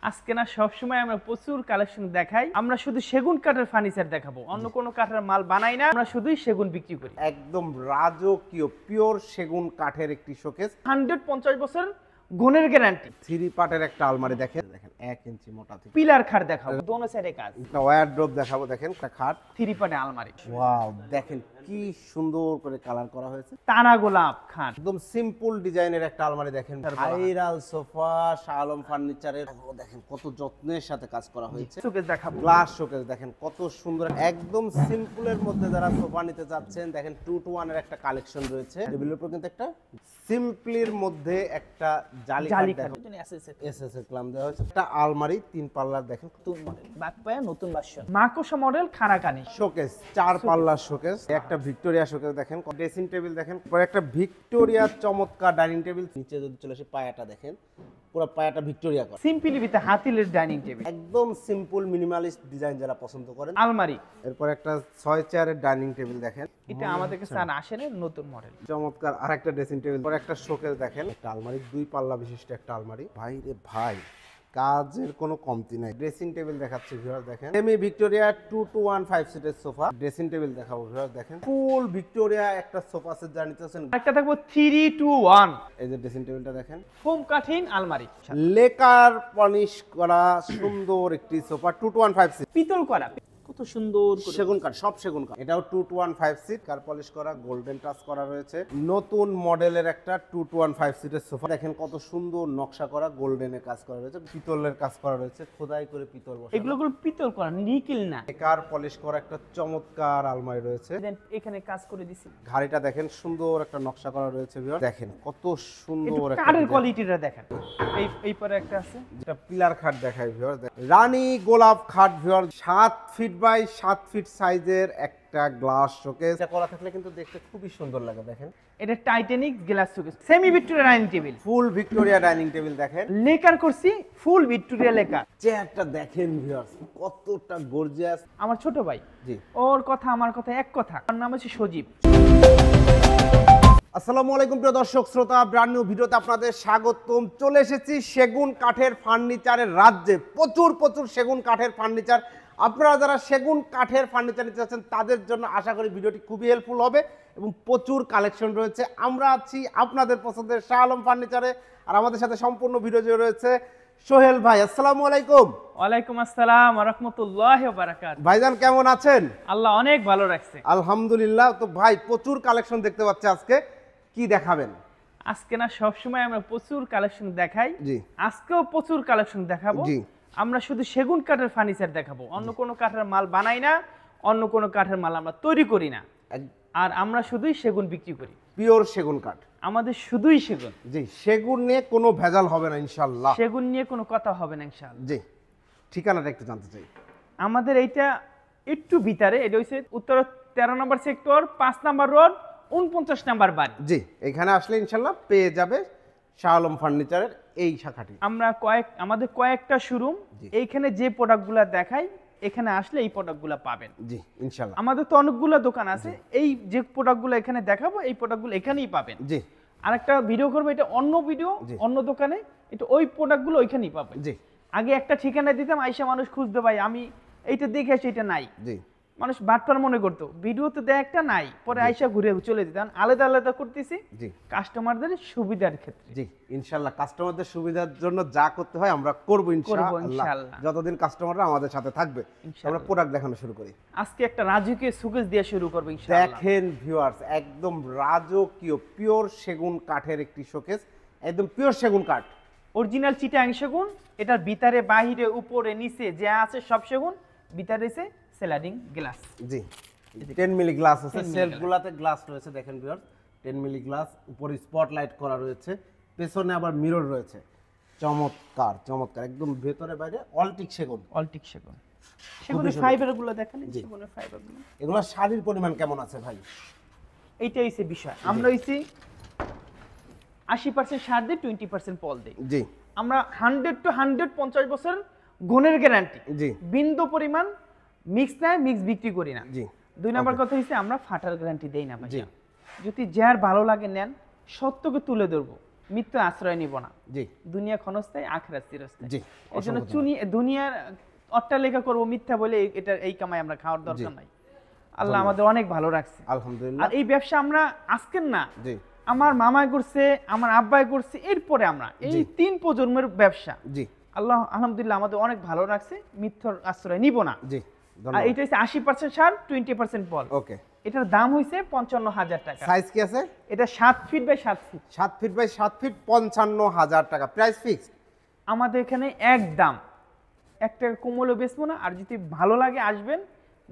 আজকে না সবসময় আমরা প্রচুর কালেকশন দেখাই। আমরা শুধু সেগুন কাঠের ফার্নিচার দেখাবো, অন্য কোনো কাঠের মাল বানাই না। আমরা শুধুই সেগুন বিক্রি করি। একদম রাজকীয় পিওর সেগুন কাঠের একটি শোকেস, 150 বছর গুণের গ্যারান্টি। 3 পার্টের একটা আলমারি দেখেন 1 ইঞ্চি মোটা থেকে পিলার খাট দেখাবো, দোনো সাইডে কাজ। একটা ওয়্যারড্রপ দেখাবো, দেখেন একটা খাট 3 পার্টে আলমারি। ওয়াও, দেখেন কি সুন্দর করে কালার করা হয়েছে। তারা গোলাপ খাট, একদম সিম্পল ডিজাইনের একটা আলমারি দেখেন। ভাইরাল সোফা শাহ আলম ফার্নিচারের, দেখেন কত যত্নের সাথে কাজ করা হয়েছে। শোকেস দেখাবো, গ্লাস শোকেস দেখেন কত সুন্দর। একদম সিম্পলের মধ্যে যারা সোফা নিতে যাচ্ছেন, দেখেন 2 to 1 এর একটা কালেকশন রয়েছে। টেবিলের উপর কিন্তু একটা সিম্পলির মধ্যে একটা জালি কাঠ দেখেন, এসএস এর ক্লাম দেওয়া হয়েছে। একটা আলমারি 3 পাল্লার দেখেন, বাকপায়া নতুন ভার্সন, মাকোসা মডেল খানাকানি। শোকেস 4 পাল্লার শোকেস, একটা ভিক্টোরিয়া শোকেস দেখেন। ড্রেসিং টেবিল দেখেন, পরে একটা ভিক্টোরিয়া চমৎকার ডাইনিং টেবিল। নিচে যদি চলে আসে পায়াটা দেখেন, পুরো পায়াটা ভিক্টোরিয়া করা। সিম্পলি উইথ হাতিলের ডাইনিং টেবিল, একদম সিম্পল মিনিমালিস্ট ডিজাইন যারা পছন্দ করেন। আলমারি। এরপর একটা 6 চেয়ারের ডাইনিং টেবিল দেখেন, এটা আমাদের কাছে আর আসে না, নতুন মডেল। চমৎকার। আর একটা ড্রেসিং টেবিল, পরে একটা শোকেস দেখেন, একটা আলমারি 2 পাল্লা বিশিষ্ট একটা আলমারি। ভাই রে ভাই, কাজের কোনো কমতি নাই। ড্রেসিং টেবিল দেখাচ্ছে ভিউয়ার দেখেন, সেমি ভিক্টোরিয়া 2 to 1 5 সিটের সোফা। ড্রেসিং টেবিল দেখাবো ভিউয়ার দেখেন, ফুল ভিক্টোরিয়া একটা সোফা সেট যা নিতেছেন। একটা থাকবো 3 to 1। এই যে ড্রেসিং টেবিলটা দেখেন, ফোম কাঠিন আলমারি, লেকার পলিশ করা সুন্দর একটি সোফা 2 to 1 5 সিট। পিতল করা, কত সুন্দর করে সেগুন কাঠ, সব সেগুন কাঠ। এটাও 2 to 1 5 সিট, কার পলিশ করা, গোল্ডেন টাচ করা রয়েছে। নতুন মডেলের একটা 2 to 1 5 সিটের সোফা দেখেন, কত সুন্দর নকশা করা, গোল্ডেনের কাজ করা রয়েছে, পিতলের কাজ করা রয়েছে, খোদাই করে পিতল বসানো। এগুলো পিতল করা, নিকেল না। কার পলিশ করা একটা চমৎকার আলমারি রয়েছে। এখানে কাজ করে দিছি। ঘাড়িটা দেখেন, সুন্দর একটা নকশা করা রয়েছে ভিউয়ার দেখেন, কত সুন্দর একটা কাঠের কোয়ালিটিটা দেখেন। এই পরে একটা আছে, যেটা পিলার খাট দেখাই ভিউয়ার, রানী গোলাপ খাট ভিউয়ার, 7 ফিট বাই 7 ফিট সাইজের একটা গ্লাস শোকেস। এটা করা থাকলে কিন্তু দেখতে খুবই সুন্দর লাগে। দেখেন এটা Titanic glass showcase, semi Victoria dining table, ফুল ভিক্টোরিয়া ডাইনিং টেবিল দেখেন, লেকার করছি ফুল ভিক্টোরিয়া লেকার। চেয়ারটা দেখেন ভিউয়ার্স কতটা গর্জিয়াস। আমার ছোট ভাই, জি, ওর কথা আমার কথা এক কথা। ওর নাম হচ্ছে সজীব। আসসালামু আলাইকুম প্রিয় দর্শক শ্রোতা, ব্র্যান্ড নিউ ভিডিওতে আপনাদের স্বাগতম। চলে এসেছি সেগুন কাঠের ফার্নিচারের রাজ্যে। প্রচুর সেগুন কাঠের ফার্নিচার। আপনারা যারা সেগুন কাঠের ফার্নিচার নিতে চাচ্ছেন তাদের জন্য আশা করি ভিডিওটি খুবই হেল্পফুল হবে এবং প্রচুর কালেকশন রয়েছে। আমরা আছি আপনাদের পছন্দের শাহ আলম ফার্নিচারে, আর আমাদের সাথে সম্পূর্ণ ভিডিও জুড়ে রয়েছে সোহেল ভাই। আসসালামু আলাইকুম। ওয়ালাইকুম আসসালাম ওয়া রাহমাতুল্লাহি ওয়া বারাকাতুহু। ভাইজান কেমন আছেন? আল্লাহ অনেক ভালো রাখছে, আলহামদুলিল্লাহ। তো ভাই প্রচুর কালেকশন দেখতে পাচ্ছি, আজকে কি দেখাবেন? আজকে না সবসময় আমরা প্রচুর কালেকশন দেখাই, জি, আজকেও প্রচুর কালেকশন দেখাবো। জি, আমরা শুধু সেগুন কাঠের ফার্নিচার দেখাবো, অন্য কোনো কাঠের মাল বানাই না, অন্য কোনো কাঠের মাল আমরা তৈরি করি না। আর আমরা শুধুই সেগুন বিক্রি করি, পিওর সেগুন কাঠ। আমাদের শুধুই সেগুন। জি, সেগুন নিয়ে কোনো ভেজাল হবে না ইনশাআল্লাহ। সেগুন নিয়ে কোনো কথা হবে না ইনশাআল্লাহ। জি, ঠিকানাটা একটু জানতে চাই। আমাদের এইটা একটু ভিতরে, এটা হচ্ছে উত্তর 13 নম্বর সেক্টর, 5 নম্বর রোড, 49 নম্বর বাড়ি। জি, এখানে আসলে ইনশাআল্লাহ পেয়ে যাবে শাহ আলম ফার্নিচারের এই শাখাটি। আমাদের কয়েকটা শোরুম, এইখানে যে প্রোডাক্টগুলো দেখাই এখানে আসলে এই প্রোডাক্টগুলো পাবেন। জি, ইনশাআল্লাহ। আমাদের তো অনেকগুলো দোকান আছে, এই যে প্রোডাক্টগুলো এখানে দেখাবো এই প্রোডাক্টগুলো এখানেই পাবেন। জি, আরেকটা ভিডিও করবো, এটা অন্য ভিডিও, অন্য দোকানে, এটা ওই প্রোডাক্টগুলো ওইখানেই পাবেন। জি, আগে একটা ঠিকানা দিতাম, আইসা মানুষ খুঁজতে, ভাই আমি এইটা দেখে আসি, এটা নাই। জি, মানুষ বাটপার মনে করতো, ভিডিওতে দেয় একটা নাই, পরে আইসা ঘুরে চলে যেতাম। আলাদা আলাদা করতেছি জি, কাস্টমারদের সুবিধার ক্ষেত্রে। জি, ইনশাআল্লাহ কাস্টমারদের সুবিধার জন্য যা করতে হয় আমরা করব ইনশাআল্লাহ, যতদিন কাস্টমাররা আমাদের সাথে থাকবে। আমরা প্রোডাক্ট দেখানো শুরু করি। আজকে একটা রাজকীয় শোকেস দিয়ে শুরু করব ইনশাআল্লাহ। দেখেন ভিউয়ার্স, একদম রাজকীয় পিওর সেগুন কাঠের একটি শোকেস, একদম পিওর সেগুন কাঠ, অরিজিনাল চিটাং সেগুন। এটার ভিতরে বাহিরে উপরে নিচে যা আছে সব সেগুন, ভিতরে আছে স্লাইডিং গ্লাস। জি, 10 মিলি গ্লাস আছে, সেলফগুলোতে গ্লাস রয়েছে দেখেন ভিউয়ার্স, 10 মিলি গ্লাস, উপরে স্পটলাইট করা রয়েছে, পেছনে আবার মিরর রয়েছে। চমৎকার চমৎকার, একদম ভেতরে বাইরে অলটিক সেগুন। অলটিক সেগুন, সেগুনের ফাইবারগুলো দেখেন, সেগুনের ফাইবারগুলো। এগুলো শাড়ির পরিমাণ কেমন আছে ভাই? এইটাই হইছে বিষয়। আমরা হইছি 80% সার দেই, 20% পল দেই। জি, আমরা 100 to 150 বছর গুণের গ্যারান্টি। জি, বিন্দু পরিমাণ মিক্স নাই, মিক্স বিক্রি করি না। জি, 2 নাম্বার কথা হইছে আমরা ফাটার গ্যারান্টি দেই না ভাই। যদি যার ভালো লাগে নেন, সত্যকে তুলে ধরবো। মৃত্যু আশ্রয় নিব না। জি দুনিয়া ক্ষণস্থায়ী, আখিরাত চিরস্থায়ী। জি এই জন্য দুনিয়ার অট্টালিকা করব মিথ্যা বলে এটা এই কামাই আমরা খাওয়ার দরকার নাই। আল্লাহ আমাদের অনেক ভালো রাখছে আলহামদুলিল্লাহ। আর এই ব্যবসা আমরা আজকের না, জি আমার মামাই করছে, আমার আব্বাই করছে, এরপরে আমরা এই 3 প্রজন্মের ব্যবসা। জি আল্লাহ আলহামদুলিল্লাহ আমাদের অনেক ভালো রাখছে, মিথ্যার আশ্রয় নিব না। জি আর ধন্যবাদ। এটা হচ্ছে 80% সার, 20% বল। ওকে, এটার দাম হইছে 55,000 টাকা। সাইজ কি আছে? এটা 7 feet by 7 feet. 7 feet by 7 feet, 55,000 টাকা। প্রাইস ফিক্সড আমাদের এখানে একদম 1 টাকা কমলেও বেচবো না। আর যদি ভালো লাগে আসবেন,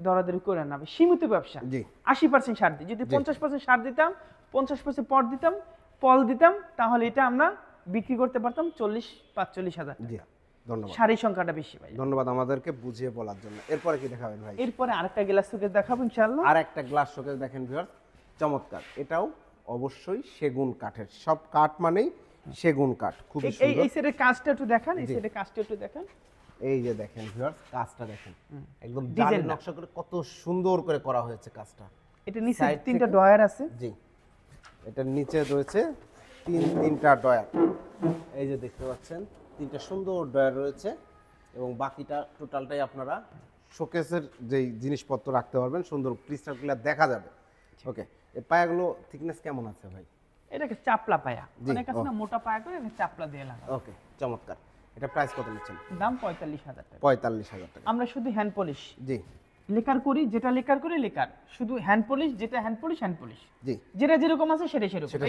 দরাদরি করে না, সীমিত ব্যবসা। জি 80% সার দিই, যদি 50% সার দিতাম, 50% পট দিতাম, পল দিতাম, তাহলে এটা আমরা বিক্রি করতে পারতাম 40-45,000 জি টাকা। ধন্যবাদ। সারের সংখ্যাটা বেশি ভাই। ধন্যবাদ আমাদেরকে বুঝিয়ে বলার জন্য। এরপরে কি দেখাবেন ভাই? এরপরে আরেকটা গ্লাস শোকেস দেখাবো ইনশাআল্লাহ। আর একটা গ্লাস শোকেস দেখেন ভিউয়ার্স, চমৎকার। এটাও অবশ্যই সেগুন কাঠের, সব কাঠ মানেই সেগুন কাঠ। খুব সুন্দর। এই সাইডের কাজটা একটু দেখান, এই সাইডের কাজটা একটু দেখান। এই যে দেখেন ভিউয়ার্স, কাজটা দেখেন, একদম ডিজাইন জালি নকশা করে কত সুন্দর করে করা হয়েছে কাজটা। এটা নিচে Side 3টা থেকে- ডয়ার আছে। জি, এটার নিচে রয়েছে তিনটা ডয়ার। এই যে দেখতে পাচ্ছেন 3টা সুন্দর ডয়ার রয়েছে, এবং বাকিটা টোটালটাই আপনারা শোকেসের যেই জিনিসপত্র রাখতে পারবেন, সুন্দর ক্রিস্টাল ক্লিয়ার দেখা যাবে। ওকে, এই পায়াগুলো থিকনেস কেমন আছে ভাই? এটাকে চাপলা পায়া, জি, অনেক আছে না মোটা পায়া করে, এটা চাপলা দিয়ে লাগা। ওকে, চমৎকার। এটা প্রাইস কত নিচ্ছেন? দাম 45,000 টাকা। 45,000 টাকা। আমরা শুধু হ্যান্ড পলিশ জি লেকার করি, যেটা লেকার করি লেকার, শুধু হ্যান্ড পলিশ, যেটা হ্যান্ড পলিশ হ্যান্ড পলিশ, জি। যেটা যেরকম আছে সেটা সেরকম।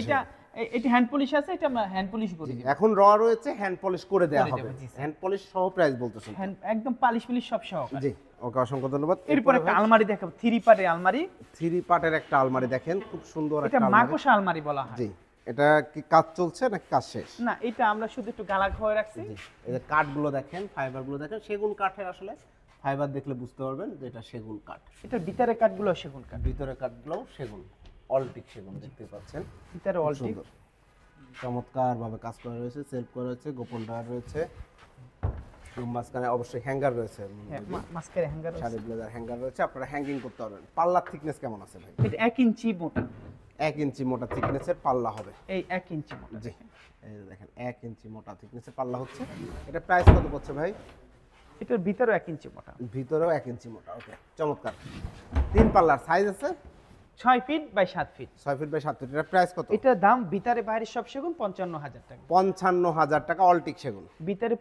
এটা হ্যান্ড পলিশ আছে, এটা আমরা হ্যান্ড পলিশ করি দিই। এখন র রয়েছে, হ্যান্ড পলিশ করে দেওয়া করে হবে। দেবো, জি, স্যার। হ্যান্ড পলিশ সহ প্রাইস বলতেছেন? হ্যান্ড একদম পালিশ মিলিশ সব সহকারে। জি, ওকে, অসংখ্য ধন্যবাদ। এরপর একটা আলমারি দেখাবো, 3 পার্টের আলমারি। 3 পার্টের একটা আলমারি দেখেন, খুব সুন্দর এটা একটা আলমারি। মাকোসা আলমারি বলা হয়। জি, এটা কি কাজ চলছে নাকি কাজ শেষ? না, এটা আমরা শুধু একটু গালা খাওয়া রাখছি। জি, এই যে কাঠগুলো দেখেন, ফাইবারগুলো দেখেন, সেগুন কাঠের। আসলে ফাইবার দেখলে বুঝতে পারবেন যে এটা সেগুন কাঠ। এটার ভিতরে কাঠগুলো সেগুন কাঠ, ভিতরে কাঠগুলোও সেগুন, অলটিক সেগুন দেখতে পাচ্ছেন। ভিতরে খুব অলটি। সুন্দর, চমৎকার ভাবে কাজ করা রয়েছে, সেলফ করা রয়েছে, গোপন ড্রয়ার রয়েছে, মাঝখানে অবশ্যই হ্যাঙ্গার রয়েছে, মাস্কের হ্যাঙ্গার আছে। শাড়ি ব্লেজার হ্যাঙ্গার রয়েছে, আপনারা হ্যাঙ্গিং করতে পারবেন। পাল্লার থিকনেস কেমন আছে ভাই? এটা 1 ইঞ্চি মোটা। 1 ইঞ্চি মোটা থিকনেসের পাল্লা হবে। এই 1 ইঞ্চি মোটা। জি, এই যে দেখেন 1 ইঞ্চি মোটা থিকনেসের পাল্লা হচ্ছে। এটা প্রাইস কত পড়ছে ভাই? এটার ভিতরে 1 ইঞ্চি মোটা। ভিতরেও 1 ইঞ্চি মোটা। ওকে, চমৎকার। 3 পাল্লার সাইজ আছে 6 feet by 7 feet. 6 feet by 7 feet. এটা প্রাইস কত? এটার দাম ভিতরে বাইরে সব সেগুন 55,000 টাকা। 55,000 টাকা অলটিক সেগুন। ভিতরে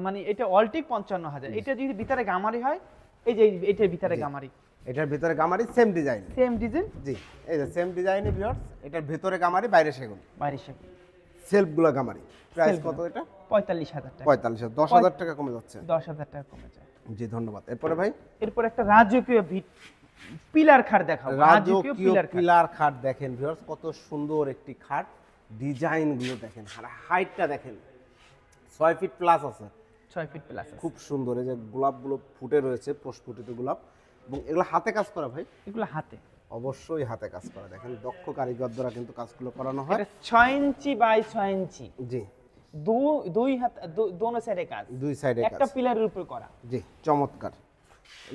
মানে এটা অলটিক 55,000। এটা যদি ভিতরে গামারি হয়, এই যে এটার ভিতরে গামারি, এটার ভিতরে গামারি সেম ডিজাইন। সেম ডিজাইন, জি, এই যে সেম ডিজাইনে ভিউয়ার্স, এটার ভিতরে গামারি, বাইরে সেগুন, বাইরে সেগুন। সেলফগুলো গামারি। প্রাইস কত এটা? 45,000 টাকা। 45,000। 10,000 টাকা কমে যাচ্ছে। 10,000 টাকা কমে যায়। জি, ধন্যবাদ। এরপরে ভাই এরপর একটা রাজকীয় পিলার খাট দেখাবো। রাজকীয় পিলার খাট দেখেন ভিউয়ার্স, কত সুন্দর একটি খাট। ডিজাইন গুলো দেখেন, আর হাইটটা দেখেন, 6 ফিট প্লাস আছে। 6 ফিট প্লাস আছে। খুব সুন্দর। এই যে গোলাপগুলো ফুটে রয়েছে, প্রস্ফুটিত গোলাপ, এবং এগুলো হাতে কাজ করা ভাই? এগুলো হাতে, অবশ্যই হাতে কাজ করা। দেখেন দক্ষ কারিগর দ্বারা কিন্তু কাজগুলো করানো হয়। এটা 6 ইঞ্চি বাই 6 ইঞ্চি, জি, দুই হাত, দোনো সাইডে কাজ, দুই সাইডে একটা কাজ। পিলারের উপর করা। জি, চমৎকার।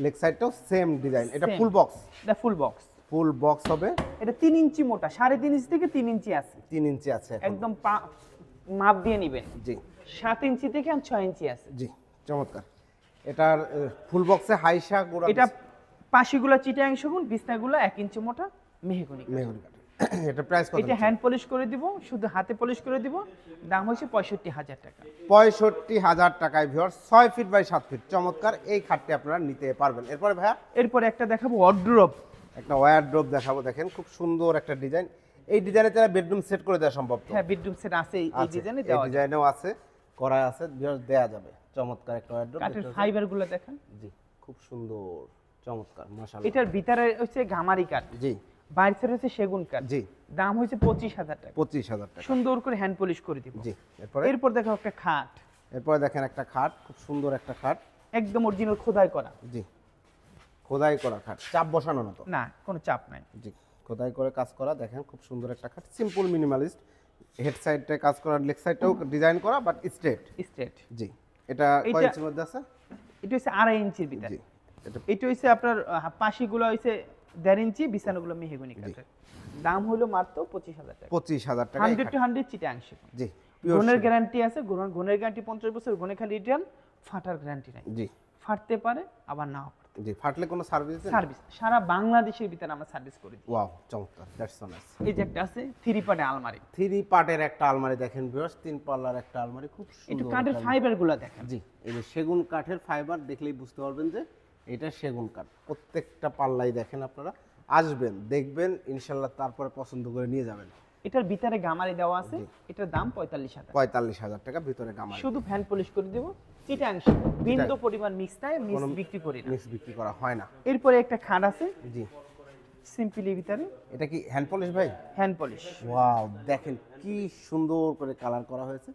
লেগ সাইডটাও সেম ডিজাইন। এটা Same. Full box? এটা ফুল বক্স। ফুল বক্স হবে। এটা 3 ইঞ্চি মোটা, 3.5 ইঞ্চি থেকে 3 ইঞ্চি আছে। 3 ইঞ্চি আছে এখন। একদম মাপ দিয়ে নেবেন। জি 7 ইঞ্চি থেকে 6 ইঞ্চি আছে। জি, চমৎকার। এটার ফুল বক্সে হাইসা গোড়া এটা পাশিগুলো চিটাং সেগুন, বিছনাগুলো 1 ইঞ্চি মোটা মেহগনি। মেহগনি কাঠ। এটা প্রাইস কত? এটা হ্যান্ড পলিশ করে দিব, শুধু হাতে পলিশ করে দিব। দাম হচ্ছে 65,000 টাকা। 65,000 টাকায় ভিউয়ার্স, 6 ফিট বাই 7 ফিট। চমৎকার এই খাটটি আপনারা নিতে পারবেন। এরপরে ভাইয়া এরপর একটা দেখাবো ওয়ার্ড্রোব। একটা ওয়্যারড্রপ দেখাবো। দেখেন খুব সুন্দর একটা ডিজাইন। এই ডিজাইনে তারা বেডরুম সেট করে দেওয়া সম্ভব তো? হ্যাঁ, বেডরুম সেট আছে এই আছে, ডিজাইনে এই দেওয়া যায়। ডিজাইনেও আছে, করা আছে, ভিউয়ার্স দেয়া যাবে। চমৎকার একটা ওয়্যারড্রপ। কাঠের ফাইবারগুলো দেখেন। জি, খুব সুন্দর, চমৎকার, মাশাআল্লাহ। এটার ভিতরে হচ্ছে গামারি কাঠ, জি বাইরে হচ্ছে সেগুন কাঠ। জি, দাম হচ্ছে 25,000 টাকা। 25,000 টাকা। সুন্দর করে হ্যান্ড পলিশ করে দিব। জি, এরপরে এরপর দেখো একটা খাট, এরপরে দেখেন একটা খাট, খুব সুন্দর একটা খাট। একদম অরিজিনাল খোদাই করা। জি, খোদাই করা খাট, চাপ বসানো না তো? না, কোনো চাপ নাই। জি, খোদাই করে কাজ করা। দেখেন খুব সুন্দর একটা খাট, সিম্পল মিনিমালিস্ট। হেড সাইডটায় কাজ করা, লেগ সাইডটাও ডিজাইন করা, বাট স্ট্রেট। স্ট্রেট। জি, এটা কয় এটা- ইঞ্চির মধ্যে আছে? এটা হচ্ছে 2.5 ইঞ্চির ভিতরে। জি, এটা এটা হচ্ছে আপনার পাশিগুলো হচ্ছে 1.5 ইঞ্চি, বিছানাগুলো মেহগনি কাঠের। দাম হলো মাত্র 25,000 টাকা। 25,000 টাকা। 100 to 100 চিটাং সেগুন। জি, গুণের গ্যারান্টি আছে, গুণের গ্যারান্টি 50 বছর, গুণে খালি রিটার্ন, ফাটার গ্যারান্টি নাই। জি ফাটতে পারে আবার নাও পারে। জি, ফাটলে কোনো সার্ভিস আছে? সার্ভিস সারা বাংলাদেশের ভিতরে আমরা সার্ভিস করি। ওয়াও, চমৎকার, দ্যাটস সো নাইস। এই যে একটা আছে 3 পার্টে আলমারি, 3 পার্টের একটা আলমারি দেখেন ভিউয়ার্স, 3 পাল্লার একটা আলমারি, খুব একটু সুন্দর। কাঠের ফাইবার গুলো দেখেন। জি, এই যে সেগুন কাঠের ফাইবার, দেখলেই বুঝতে পারবেন যে এটা সেগুন কাঠ। প্রত্যেকটা পাল্লাই দেখেন, আপনারা আসবেন দেখবেন ইনশাআল্লাহ, তারপরে পছন্দ করে নিয়ে যাবেন। এটার ভিতরে গামারি দেওয়া আছে, এটার দাম 45,000। 45,000 টাকা ভিতরে গামারি। শুধু ফ্যান পলিশ করে দেব, চিটাংশ বিন্দু পরিমাণ মিক্স নাই, মিক্স বিক্রি করি না, মিক্স বিক্রি করা হয় না। এরপরে একটা খাট আছে জি, সিম্পলি ভিতরে, এটা কি হ্যান্ড পলিশ ভাই? Hand polish. ওয়াও, দেখেন কি সুন্দর করে কালার করা হয়েছে।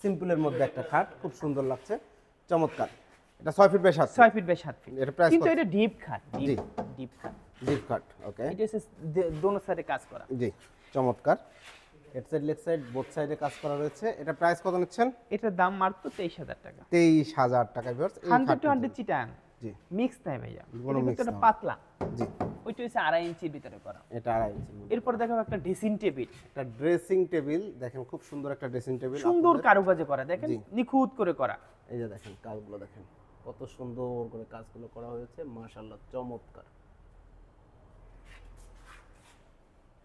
সিম্পলের মধ্যে একটা খাট, খুব সুন্দর লাগছে, চমৎকার। এটা 6 feet by 7 6 feet by 7 feet. এটা প্রাইস কিন্তু কত? এটা ডিপ খাট, জি। ডিপ খাট, ডিপ খাট, ওকে। এটা হচ্ছে দোনো সাইডে কাজ করা। জি, চমৎকার। Head side leg side both সাইডে কাজ করা রয়েছে। এটা প্রাইস কত নিচ্ছেন? এটার দাম মাত্র 23,000 টাকা। 23,000 টাকা ভিউয়ার্স। এই 100 খাটটা to 100 চিটাং, জি, মিক্স নাই ভাইয়া, কোনো এটা mix ভিতরে না। পাতলা, জি, ওইটা হচ্ছে 2.5 ইঞ্চির ভিতরে করা। এটা 2.5 ইঞ্চি। এরপর দেখাবো একটা ড্রেসিং টেবিল, একটা ড্রেসিং টেবিল দেখেন, খুব সুন্দর একটা ড্রেসিং টেবিল, সুন্দর কারুকাজে করা, দেখেন জি। নিখুঁত করে করা। এই যে দেখেন কাজগুলো দেখেন, কত সুন্দর করে কাজগুলো করা হয়েছে, মাশাআল্লাহ, চমৎকার।